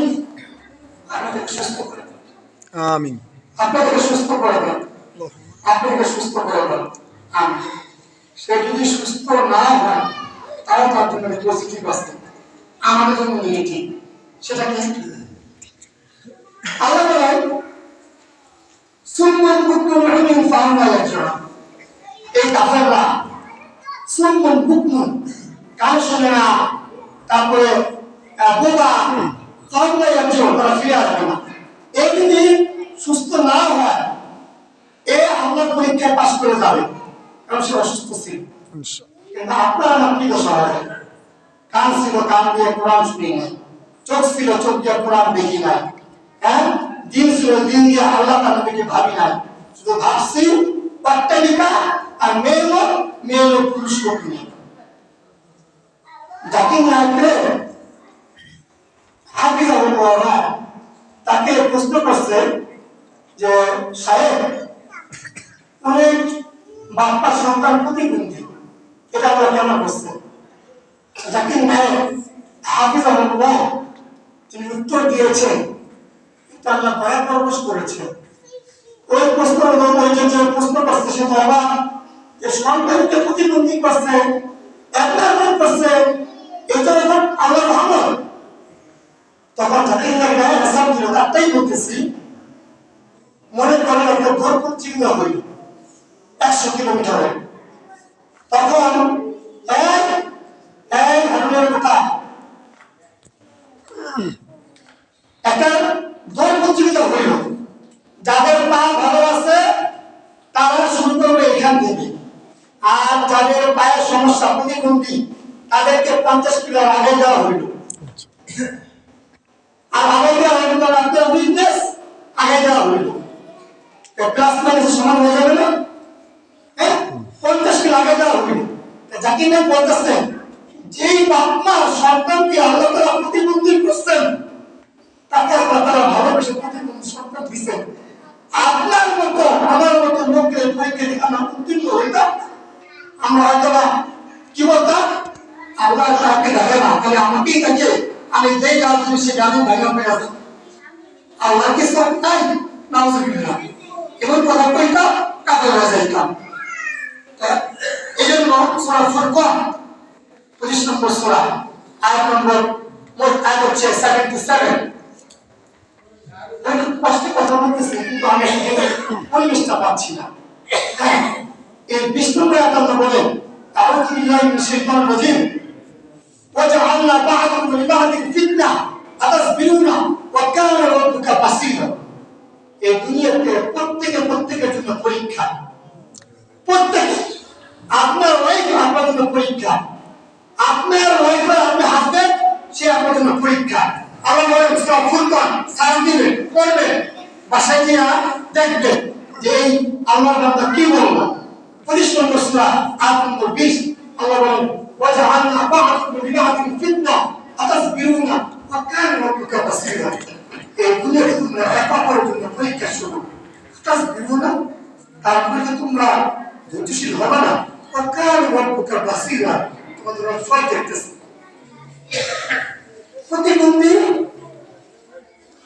আমাদেরকে সুস্থ করে দেন, আমিন। আপনাদেরকে সুস্থ করে দেন, আপনাদেরকে সুস্থ করে দেন, আমিন। সে যদি সুস্থ না হয় তাও তার জন্য পজিটিভ আছে, আমাদের জন্য নেগেটিভ। সেটা কি? আল্লাহ বলেন সুম্মান বুকমুন উমিন ফাহুম লা ইয়ারজুন। এই কাফেররা সুম্মান বুকমুন, কান শোনে না, তারপরে বোবা, ফাহুম লা ইয়ারজুন, তারা ফিরে আসবে না। এই যদি সুস্থ না হয় এ আল্লাহর পরীক্ষায় পাস করে যাবে, কারণ সে অসুস্থ ছিল। কিন্তু আপনার আমার কি দশা হয়? কান ছিল, কান দিয়ে কোরআন শুনি নাই, চোখ ছিল, চোখ দিয়ে কোরআন দেখি নাই, হ্যাঁ, দিন ছিল, দিন দিয়ে আল্লাহ তার নবীকে ভাবি নাই, শুধু ভাবছি অট্টালিকা আর মেয়ে লোক পুরুষ লোক নিয়ে। জাকির নায়েকরে হাফিজাহুল্লাহ তাকে প্রশ্ন করছে যে সাহেব অনেক বাপ্পার সন্তান প্রতিবন্ধী, এটা আমরা কেন করছে? জাকির নায়েক হাফিজাহুল্লাহ তিনি উত্তর দিয়েছেন, এটা আল্লাহ দয়া প্রকাশ করেছেন। ওই প্রশ্ন ওই যে প্রশ্ন করছে সে তো অবাক যে সন্তানকে প্রতিবন্ধী করছে, একবার করছে, এটা এখন আল্লাহর রহমত। তখন জাকির নায়েক হাসান দিল, তারটাই বলতেছি, মনে করেন একটা দৌড় প্রতিযোগিতা হইল 100 কিলোমিটারে, তখন হারুনের কথা একটা দৌড় প্রতিযোগিতা হইল, যাদের পা ভালো আছে তারা শুরু করবে এখান থেকে, আর যাদের পায়ের সমস্যা প্রতিবন্ধী তাদেরকে 50 কিলো আগে দেওয়া হইল। আর আগে দেওয়া হইল তার আপনার উইকনেস আগে দেওয়া হইল, প্লাস মাইনাস সমান হয়ে যাবে না? হ্যাঁ, 50 কিলো আগে দেওয়া হইল। জাকির নায়েক বলতেছেন যেই বাপ মা সন্তানকে আল্লাহ তাআলা প্রতিবন্ধী করছেন তাকে আল্লাহ তাআলা ভালোবেসে প্রতিবন্ধী সন্তান দিচ্ছেন। আপনার মতো আমার মতো লোককে পরীক্ষা দিয়ে আমরা উত্তীর্ণ হইতাম, আমরা হয়তো কি বলতাম, আল্লাহ তাকে দেখে না, তাহলে আমাকেই দেখে, আমি যেই গাছ সে গাছই ভাঙা পেয়ে আছে, আল্লাহ কি সব নাই? নাউজুবিল্লাহ। এমন কথা কইতাম কাপড় হয়ে যাইতাম। এই জন্য সূরা ফুরকান 25 নম্বর সূরা আয়াত নম্বর মোট আয়াত হচ্ছে 77। আমি খুব কষ্টে কথা বলতেছি কিন্তু আমি পরিবেশটা পাচ্ছি না। হ্যাঁ, এই 20 নম্বর আয়াত আল্লাহ বলেন আউযু বিল্লাহি মিনাশ শাইতানির রাজিম ওয়াজআলনা বা'দাকুম লিবা'দিন ফিতনা আতাসবিরুনা ওয়া কানা রাব্বুকা বাসীরা। এই দুনিয়াতে প্রত্যেকের জন্য পরীক্ষা। প্রত্যেকে, আপনার ওয়াইফ আপনার জন্য পরীক্ষা, আপনার ওয়াইফ আর আপনার হাজবেন্ড সে আপনার জন্য পরীক্ষা। আল্লাহ বলেন সূরা ফুরকান সার্চ দিবেন, পড়বেন, বাসায় গিয়ে দেখবেন যে এই আল্লাহর বান্দা কি বলল। 25 নম্বর সূরা আয়াত নম্বর 20 আল্লাহ বলেন ওয়াজআলনা বা'দাকুম লিবা'দিন ফিতনা আতাসবিরুনা ওয়া কানা রাব্বুকা বাসীরা। এই দুনিয়াতে তোমরা এক অপরের জন্য পরীক্ষা শুরু, আতাসবিরুনা তারপরে যে তোমরা ধৈর্যশীল হবে না, ওয়া কানা রাব্বুকা বাসীরা তোমাদের রব সব দেখতেছে। প্রতিবন্ধী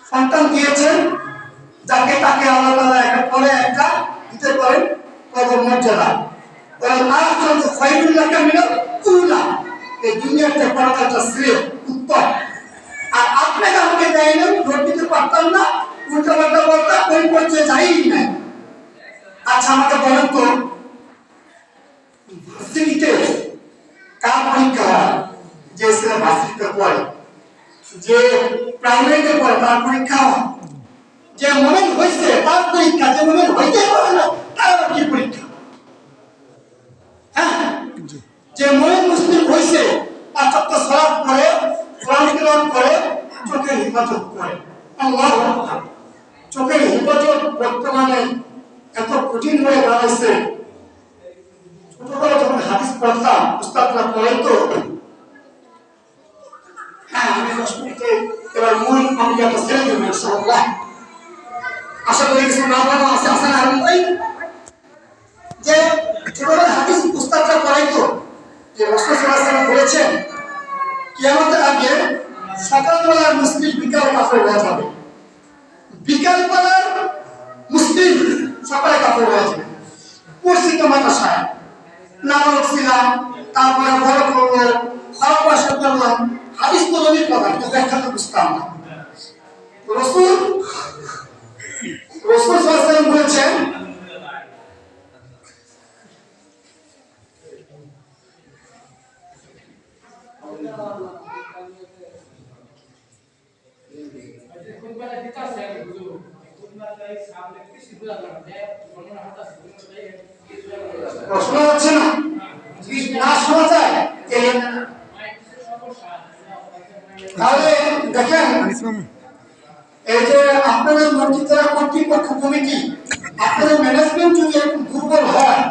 সন্তান দিয়েছেন যাকে তাকে আল্লাহ তাআলা একটা পরে একটা দিতে পারেন কদর মর্যাদা। বলেন আখিরাতু খায়রুল লাকা মিনাল উলা। এই দুনিয়াতে পরকালটা শ্রেয় উত্তম। আর আপনাকে আমাকে দেয় না, ভোট দিতে পারতাম না, উল্টাপাল্টা বলতাম, ওই পর্যায়ে যাই না। আচ্ছা আমাকে বলেন তো ভার্সিটিতে কার পরীক্ষা হয়? যে ছেলে ভার্সিটিতে পড়ে, যে প্রাইমারিতে পড়ে তার পরীক্ষা হয়, যে মোমেন্ট হয়েছে তার পরীক্ষা, যে মোমেন্ট হইতে পারে না তার আবার কি পরীক্ষা? হ্যাঁ, যে মোমেন্ট মুসলিম হয়েছে তার চক্র সলাপ করে, কোরআন তেলাওয়াত করে, চোখের হিফাজত করে। আল্লাহু আকবার। চোখের হিফাজত বর্তমানে এত কঠিন হয়ে দাঁড়াইছে। ছোটবেলা যখন হাদিস পড়তাম উস্তাদরা পড়াইতো, হ্যাঁ আমি 10 মিনিটে এবার মূল কমিটিটা ছেড়ে দেবো ইনশাআল্লাহ। আশা করি কিছু না বলা আছে আসান আর ওই যে ছোটবেলা হাদিস উস্তাদরা পড়াইতো যে রাসূল সাল্লাল্লাহু আলাইহি ওয়াসাল্লাম বলেছেন কিয়ামতের আগে সকালবেলার মুসলিম বিকাল কাফের হয়ে যাবে, বিকালবেলার মুসলিম সকালে কাফের হয়ে যাবে। পড়ছি তো মাদ্রাসায়, নামাজ ছিলাম, তারপরে বড় করলো, খারাপ ভাষা করলাম, হাদিস তো নবীর কথা কিন্তু ব্যাখ্যা তো বুঝতাম না। রাসূল সাল্লাল্লাহু আলাইহি ওয়াসাল্লাম বলেছেন শোনা যাচ্ছে না? যদি না শোনা যায় তাহলে দেখেন এই যে আপনাদের মসজিদের কর্তৃপক্ষ কমিটি, আপনাদের ম্যানেজমেন্ট যদি একটু দুর্বল হয়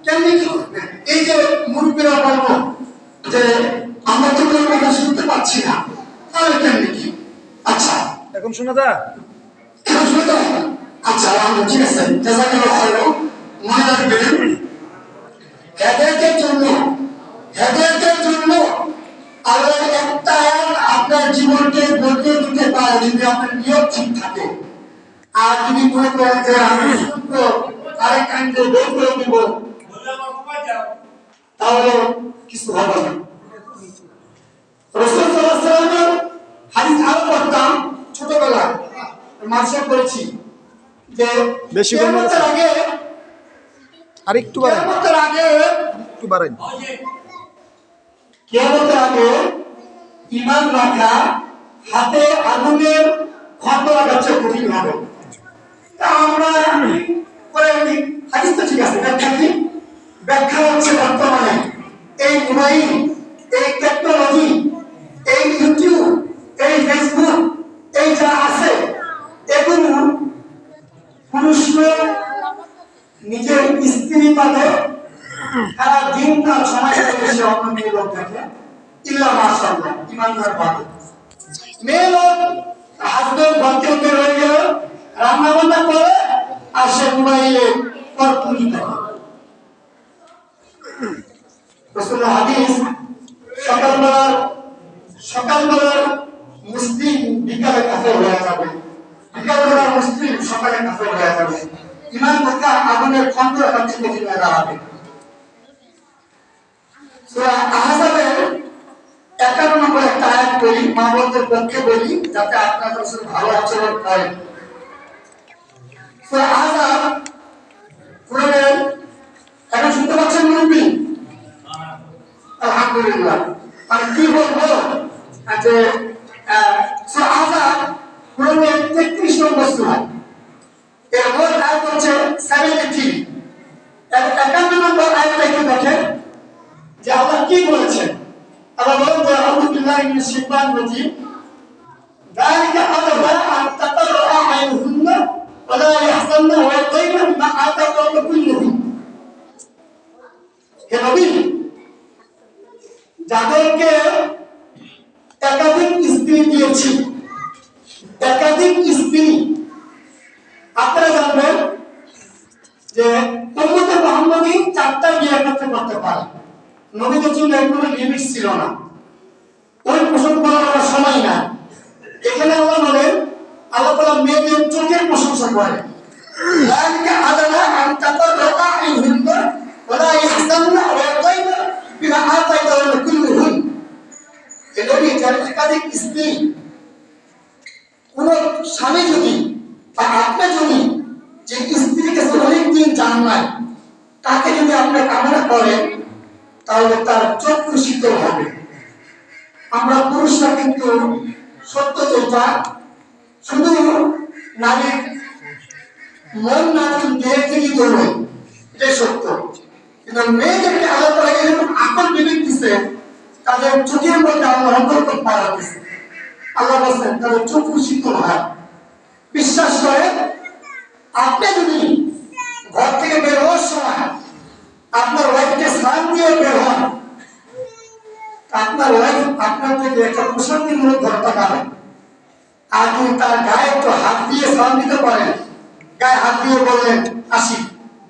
কেমনি কি করবেন? এই যে মুরব্বীরা বলবো যে আমরা তো কোনো কথা শুনতে পাচ্ছি না, তাহলে কেমনি কি? আচ্ছা এখন শোনা যায়? এখন শুনে তো আচ্ছা ঠিক আছে, জাযাকাল্লাহু খাইরান। মনে রাখবেন হেদায়েতের জন্য আল্লাহর একটা আয়াত আপনার জীবনকে বদলে দিতে পারে যদি আপনার নিয়ত ঠিক থাকে। আর যদি মনে করেন যে আমি শুনবো আরেক কাণ্ডে বের করে দিব, তাহলে কিছু হবে না। রাসূল সাল্লাল্লাহু আলাইহি ওয়াসাল্লামের হাদিস আরো পড়তাম ছোটবেলায়, মাদ্রাসায় পড়েছি যে বেশি কিয়ামতের আগে আর একটু বাড়াই, একটু বাড়াই। কিয়ামতের আগে ঈমান রাখা হাতে আগুনের খন্ড রাখার চেয়ে কঠিন হবে। তা আমরা হাদিস তো ঠিক আছে, ব্যাখ্যা কি? ব্যাখ্যা হচ্ছে বর্তমানে এই মোবাইল, এই টেকনোলজি, এই ইউটিউব, এই ফেসবুক, এই যা আছে এগুলো পুরুষকে নিজের স্ত্রী পাবে, সারা দিন তার সময় সে অন্য মেয়ে লোক দেখে, ইল্লা মাশাআল্লাহ ইমানদার পাবে। মেয়ে লোক হাজবেন্ড ঘরতে বের হয়ে গেল, রান্না বান্না করে আর সে মোবাইলে পরপুরি দেখে। রাসূলের হাদিস সকালবেলার মুসলিম বিকালে কাফের হয়ে যাবে, বিকালবেলার মুসলিম সকালে কাফের হয়ে যাবে, ইমান থাকা আগুনের খন্ডের কাছে কঠিন হয়ে দাঁড়াবে। সূরা আহজাবের 51 নম্বর একটা আয়াত বলি, মা বোনদের পক্ষে বলি, যাতে আপনাদের সাথে ভালো আচরণ করেন। সূরা আহজাব কোরআনের, এখন শুনতে পাচ্ছেন মুরব্বী? আলহামদুলিল্লাহ। আমি কি বলবো যে সূরা আহজাব কোরআনের 33 নম্বর সূরা, এর মূল আয়াত হচ্ছে 73। এর 51 নম্বর আয়াতটা একটু দেখেন যে আল্লাহ কি বলেছেন। আল্লাহ বলেন যে আউযু বিল্লাহি মিনাশ শাইতানির রাজীম, যালিকা আদবা আন তাকাররা আ'ইনুহুন্না ওয়া লা ইয়াহজাননা ওয়া ইয়ারদাইনা বিমা আতাহুন্না কুল্লুহুম। হে নবী, যাদেরকে একাধিক স্ত্রী দিয়েছি, একাধিক স্ত্রী, আপনারা জানবেন যে উম্মতে মুহাম্মাদী 4টা বিয়ে একত্রে করতে পারে। নবীদের জন্য কোনো লিমিট ছিল না, ওই প্রসঙ্গ বলার সময় না। এখানে আল্লাহ বলেন, আল্লাহ তাআলা মেয়েদের চোখের প্রশংসা করেন, যালিকা আদানা আন তাকাররা আ'ইনুহুন্না ওয়া লা ইয়াহজাননা ওয়া ইয়ারদাইনা বিমা আতাইনাহুন্না কুল্লুহুম। এই নবী যার একাধিক স্ত্রী, কোন স্বামী যদি বা আপনি যদি যে স্ত্রীকে অনেকদিন জান নাই, তাকে যদি আপনি কামনা করেন, তাহলে তার চক্ষু শীতল হবে। আমরা পুরুষরা কিন্তু সত্য যেটা, শুধু নারীর মন না দেখে কি করবে, এটাই সত্য। কিন্তু মেয়েদেরকে আল্লাহ তাআলা এরকম আকল বিবেক দিচ্ছে, তাদের চোখের মধ্যে আল্লাহ অন্তর্ক পাওয়া দিচ্ছে। আল্লাহ বলছেন তাদের চক্ষু শীতল হয়। বিশ্বাস করে, আপনি যদি ঘর থেকে বের হওয়ার সময় আপনার ওয়াইফকে সালাম দিয়ে বের হন, আপনার ওয়াইফ আপনার থেকে একটা প্রশান্তিমূলক ঘর তাকাবেন। আর যদি তার গায়ে একটু হাত দিয়ে সালাম দিতে পারেন, গায়ে হাত দিয়ে বললেন আসি,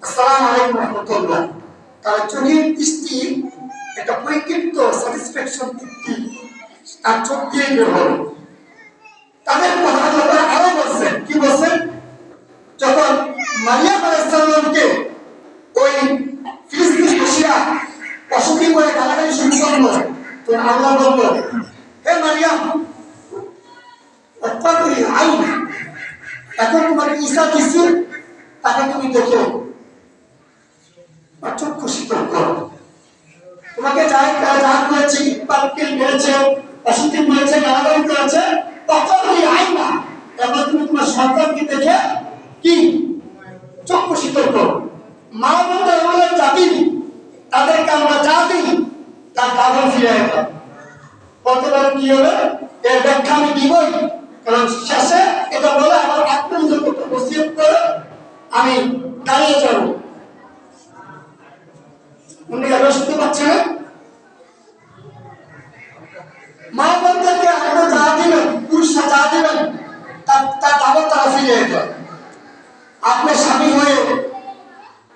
আসসালামু আলাইকুম ওয়া রাহমাতুল্লাহ, তার চোখের দৃষ্টি একটা পরিতৃপ্ত স্যাটিসফ্যাকশন তৃপ্তি তার চোখ দিয়ে বের হবে। তাদের কথা আরো বলছেন, কি বলছেন? যখন মারিয়াম আলাইহিস সালামকে ওই ফিলিস্তিনি বসিয়া অসুখী করে গালাগালি শুরু করলো, তো আল্লাহ বলল, হে মারিয়াম, এখন তোমাকে ঈসা দিছি, তাকে তুমি দেখো, চক্ষু শীতল করো। তোমাকে যা করেছে, ইটপাটকেল মেরেছে, অসুখী মেরেছে, গালাগালি করেছে, তখনই আইনা, এবার তুমি তোমার সন্তানকে দেখে কি চক্ষু শীতল করো। মা বলতে এমন জাতি, তাদেরকে আমরা যা দিই তার কাগজ ফিরে যেতাম। বলতে পারেন কি হবে, এর ব্যাখ্যা আমি দিবই, কারণ শেষে এটা বলে আমার আত্মনির্ভর বসিয়ত করে আমি দাঁড়িয়ে যাব। উনি এবার শুনতে পাচ্ছেন, মা বলতেকে আপনার যা দিবেন, পুরুষরা যা দিবেন তার দাবত তারা ফিরে যেত। আপনি স্বামী হয়ে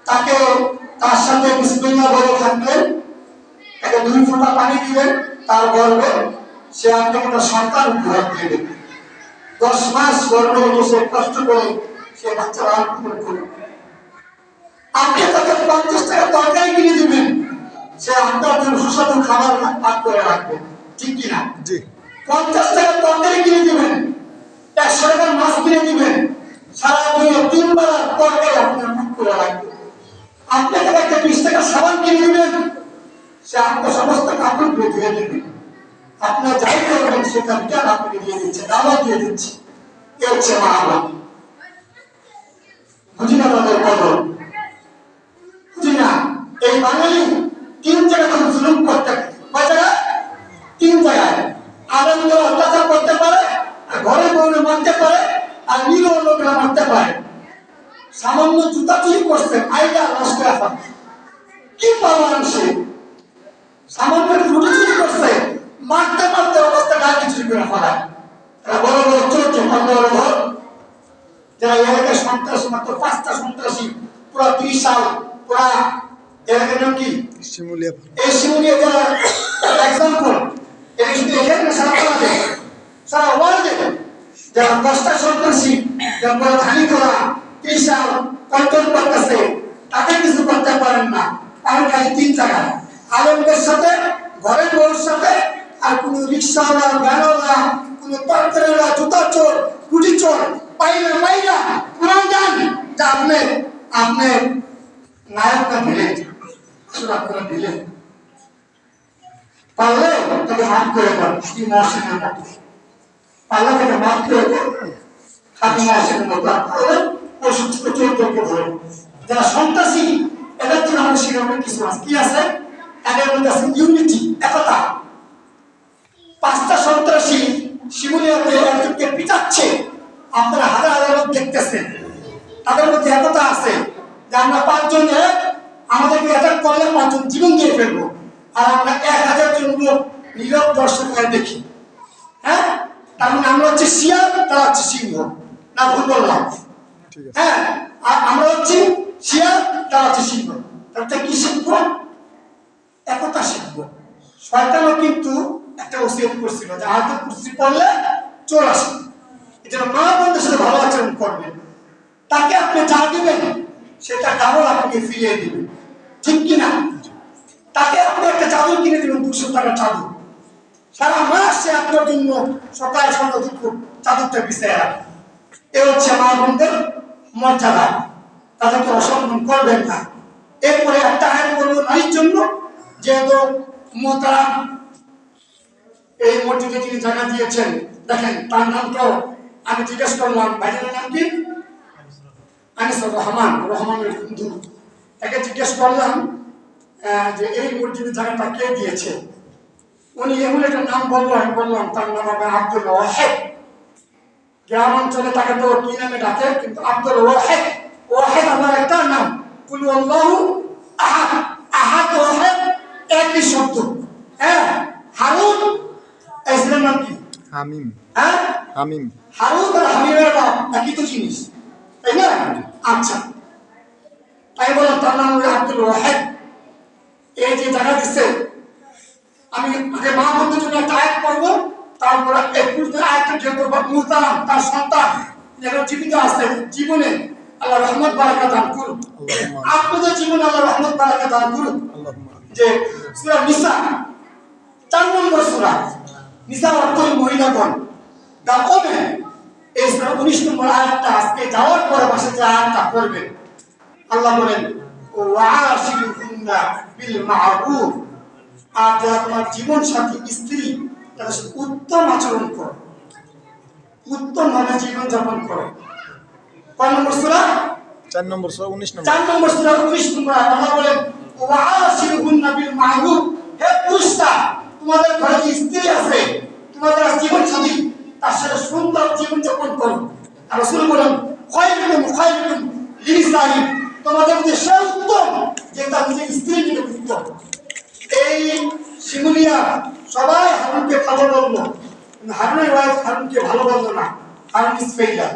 তাকে তার সাথে বিসমিল্লাহ বলে থাকবেন, তাকে 2 ফোঁটা পানি দিবেন তার গর্ভে, সে আপনাকে তার সন্তান উপহার দিয়ে দেবে। 10 মাস গর্ভে বসে কষ্ট করে সে বাচ্চা লালন পালন করবে। আপনি তাকে 50 টাকা তরকারি কিনে দিবেন, সে আপনার জন্য সুস্বাদু খাবার পাক করে রাখবে, ঠিক কিনা? 50 টাকা তরকারি কিনে দিবেন, 100 টাকার মাছ কিনে দিবেন, সারা দিনে 3 বার তরকারি আপনার পাক করে রাখবে। আপনি তাকে একটা 20 টাকা সাবান কিনে দিবেন, সে আপনার সমস্ত কাপড় ধুয়ে দেবে। আপনার যাই করবেন সেটা জ্ঞান আপনাকে দিয়ে দিচ্ছে, দাওয়াত দিয়ে দিচ্ছে। এ হচ্ছে মা বাবা। বুঝি না তাদের কদর, বুঝি না। এই বাঙালি 3 জায়গায় জুলুম করতে, কয় জায়গায়? 3 জায়গায়। আনন্দ অত্যাচার করতে পারে, ঘরে বউরে মারতে পারে, আর নিরীহ লোকরা মারতে পারে। সামান্য জুতা চুরি করছে, আইডা নষ্ট এখন কি পাওয়ার সে? সামান্য রুটি চুরি করছে, মারতে মারতে অবস্থা গাড়ি চুরি করে ফেলায়। এরা বড় বড় চোর, বড় বড় যারা এলাকায় সন্ত্রাসী, মাত্র 5টা সন্ত্রাসী পুরা 30 সাল পুরা এলাকার নাম কি? শিমুলিয়া। এই শিমুলিয়া যারা এক্সাম্পল, এটা শুধু এখানে না, সারা বাংলাদেশ, সারা ওয়ার্ল্ডে যারা 10টা সন্ত্রাসী ধানি করা কৃষক কন্ট্রোল করতেছে, তাকে কিছু করতে পারেন না। কারণ খালি 3 জায়গায়, আলেমদের সাথে, ঘরের বউর সাথে, আর কোন রিক্সাওয়ালা, ভ্যানওয়ালা, কোন তরকারিওয়ালা, জুতা চোর, রুটি চোর পাইলে মাইরা কোরআন জান যে আপনি নায়ক না দিলেন, আসলে আপনারা দিলেন পারলে তাকে মাফ করে দেন। কি মহসিনের মতো পারলে তাকে মাফ করে দেন, হাতি মহসিনের মতো আপনাদের প্রশিক্ষিত চরিত্রকে ধরেন। যারা সন্ত্রাসী এদের জন্য আমাদের শিক্ষার কিছু আছে, কি আছে? এদের মধ্যে আছে ইউনিটি, একতা। 5টা সন্ত্রাসী শিমুলিয়াতে একজনকে পিটাচ্ছে, আপনারা হাজার হাজার লোক দেখতেছেন, তাদের মধ্যে একতা আছে যে আমরা 5 জন আমাদেরকে অ্যাটাক করলে 5 জন জীবন দিয়ে ফেলবো, আর আমরা 1000 জন লোক নীরব দর্শক হয়ে দেখি। হ্যাঁ, তার মানে আমরা হচ্ছে শিয়াল, তারা হচ্ছে সিংহ, না ভুল বললাম? হ্যাঁ, আর আমরা হচ্ছে শিয়াল, তারা হচ্ছে সিংহ। তাহলে কি শিখবো? একতা শিখবো। শয়তানও কিন্তু একটা ওসিয়ত করছিল যে আয়াতুল কুরসি পড়লে চোর আসে, এটা মা বোনদের সাথে ভালো আচরণ করবেন, তাকে আপনি যা দিবেন সেটা ডাবল আপনাকে ফিরিয়ে দিবেন, ঠিক কিনা? তাকে আপনি একটা চাদর কিনে দিবেন, 200 টাকার চাদর, সারা মাস সে আপনার জন্য সকাল সন্ধ্যা দুপুর চাদরটা বিছায় রাখে। এ হচ্ছে মা বোনদের মর্যাদা, তাদেরকে অসম্মান করবেন না। এরপরে একটা আইন করবো নারীর জন্য, যেহেতু মোহতারাম এই মসজিদে যিনি জায়গা দিয়েছেন, দেখেন তার নামটাও আমি জিজ্ঞেস করলাম, ভাইজানের নাম কি? আনিসুর রহমান, রহমানের বন্ধু। তাকে জিজ্ঞেস করলাম যে এই মসজিদের জায়গাটা কে দিয়েছে। উনি এমন একটা নাম বললো, আমি বললাম তার নাম হবে আব্দুল ওয়াহেদ। গ্রাম অঞ্চলে তাকে তো কি নামে ডাকে, কিন্তু আব্দুল ওয়াহেদ, ওয়াহেদ আমার একটা নাম। কুল আল্লাহু আহাদ, আহাদ ওয়াহেদ একই শব্দ। হ্যাঁ, হারুন এর নাম কি? হামিম। হ্যাঁ, হামিম। হারুন আর হামিমের বাপ একই তো জিনিস, তাই না? আচ্ছা, তাই বললাম তার নাম হলো আব্দুল ওয়াহেদ। এই যে জায়গা দিচ্ছে, আমি আগে মা বন্ধুর জন্য একটা আয়াত পড়বো, তারপরে এই পুরো আয়াতটা যেহেতু মুহতারাম তার সন্তান যেন জীবিত আছে, জীবনে আল্লাহ রহমত বারাকা দান করুন, আপনাদের জীবনে আল্লাহ রহমত বারাকা দান করুন। যে সূরা নিসা 4 নম্বর সূরা, নিসা অর্থই মহিলাগণ, দা ওমেন, এই সূরা 19 নম্বর আয়াতটা আজকে যাওয়ার পরে বসে যে আয়াতটা পড়বেন, আল্লাহ বলেন ওয়াশিরুহুন্না বিল মা'রুফ, আর যারা তোমার জীবন সাথী স্ত্রী তাদের সাথে উত্তম আচরণ করো, উত্তম ভাবে জীবন যাপন করো। কয় নম্বর সূরা? 4 নম্বর সূরা 19 নম্বর। 4 নম্বর সূরা 19 নম্বর আয়াত আল্লাহ বলেন ওয়াশিরুহুন্না বিল মা'রুফ, হে পুরুষরা তোমাদের ঘরে যে স্ত্রী আছে, তোমাদের জীবন সাথী, তার সাথে সুন্দর জীবন যাপন করো। আর রাসূল বলেন খায়রুকুম লিনিসাই, তোমাদের মধ্যে সে উত্তম যে তার নিজের স্ত্রী থেকে উত্তম। এই শিমুলিয়া সবাই হারুনকে ভালো বললো, কিন্তু হারুনের ওয়াইফ হারুনকে ভালো বললো না, হারুন ইজ ফেইলার।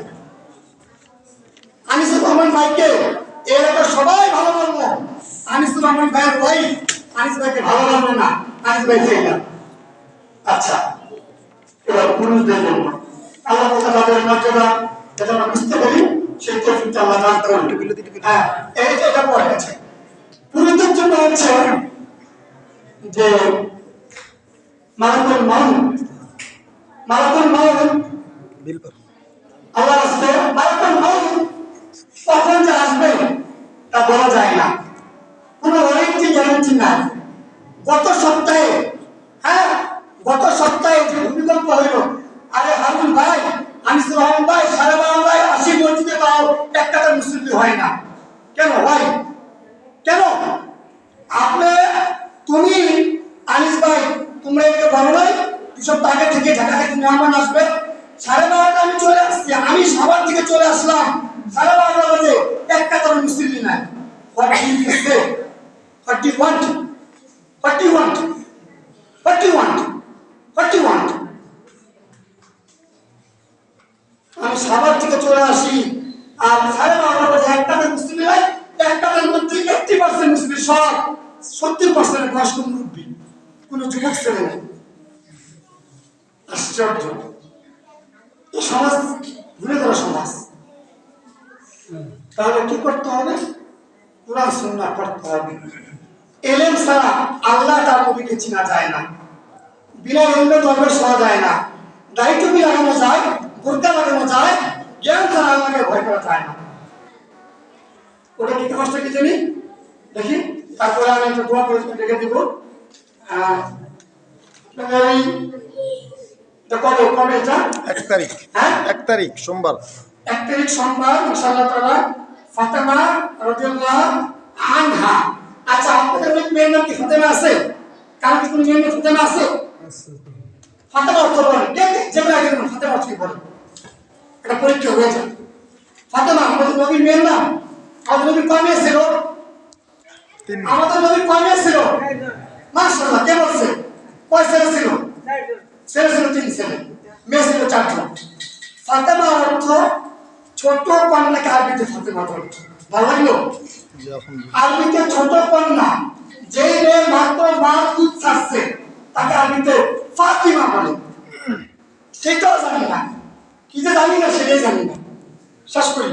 আনিসুর রহমান ভাইকে এর আগে সবাই ভালো বললো, আনিসুর রহমান ভাইয়ের ওয়াইফ আনিস ভাইকে ভালো বললো না, আনিস ভাই ফেইলার। আচ্ছা, এবার পুরুষদের জন্য আল্লাহ তাআলার মর্যাদা যেটা আমরা বুঝতে পারি সেই তৌফিকটা আল্লাহ দান করুন। হ্যাঁ, এটা পড়ে আছে। পুরুষদের জন্য হচ্ছে যে মালাকুল মাউত, মালাকুল মাউত আল্লাহ রাসূল, মালাকুল মাউত কখন যে আসবে তা বলা যায় না, কোনো ওয়ারেন্টি গ্যারান্টি নাই। গত সপ্তাহে যে ভূমিকম্প হইল, আরে হারুন ভাই, আনিসুর রহমান ভাই, সারা বাংলায় 80 মসজিদে তাও একটা মুসল্লি হয় না কেন ভাই? কেন আপনি তুমি আনিস ভাই তোমরা এদিকে বলো নাই 2 সপ্তাহ আগে থেকে ঢাকা থেকে মেহমান আসবে, 12:30 আমি চলে আসছি, আমি সবার থেকে চলে আসলাম, 12:30 বাজে একটা মুসল্লি নাই। What do you say? What do you want? What do you want? What do you want? What do you want? আমি সবার থেকে চলে আসি, আর 12:30 বাজে একটা মুসল্লি নাই, একটার মধ্যে 80% মুসল্লি, সব 70% বয়স্ক মুরব্বী, কোনো যুবক ছেলে নেই। আশ্চর্য, এই সমাজ ভুলে যাওয়া সমাজ। তাহলে কি করতে হবে? কোরআন সুন্নাহ পড়তে হবে। এলেম ছাড়া আল্লাহ তার নবীকে চেনা যায় না। বিনা এলমে দরবেশ হওয়া যায় না। দাড়ি টুপি লাগানো যায়, বোরকা লাগানো যায়, জ্ঞান ছাড়া আল্লাহকে ভয় করা যায় না। ওটা কি কষ্ট কি জানি দেখি, তারপরে আমি একটা দোয়া করে রেখে দিব। কবে কবে এটা? 1 তারিখ, হ্যাঁ 1 তারিখ সোমবার। 1 তারিখ সোমবার ইনশাআল্লাহ তাআলা ফাতেমা রাদিয়াল্লাহু আনহা। আচ্ছা, আপনাদের মেয়ের নাম কি ফাতেমা আছে? কারণ কি কোনো মেয়ের নাম ফাতেমা আছে? ফাতেমা অর্থ বলেন, যে কোনো একজন ফাতেমা অর্থ কি বলেন? এটা পরীক্ষা হয়ে যায়। ফাতেমা আমাদের নবীর মেয়ের নাম। আমাদের নবীর কয় মেয়ে ছিল? 3। আমাদের নবীর কয় মেয়ে ছিল? মাশাআল্লাহ, কে বলছে? কয় ছেলে ছিল? ছেলে ছিল 3 ছেলে, মেয়ে ছিল 4 জন। ফাতেমা অর্থ ছোট কন্যাকে আরবিতে ফাতেমা অর্থ। ভালো লাগলো? জি আলহামদুলিল্লাহ। আরবিতে ছোট কন্যা, যে মেয়ে মাত্র মার দুধ ছাড়ছে তাকে আরবিতে ফাতিমা বলে। সেটাও জানি না, কি যে জানি না সেটাই জানি না। শেষ করি।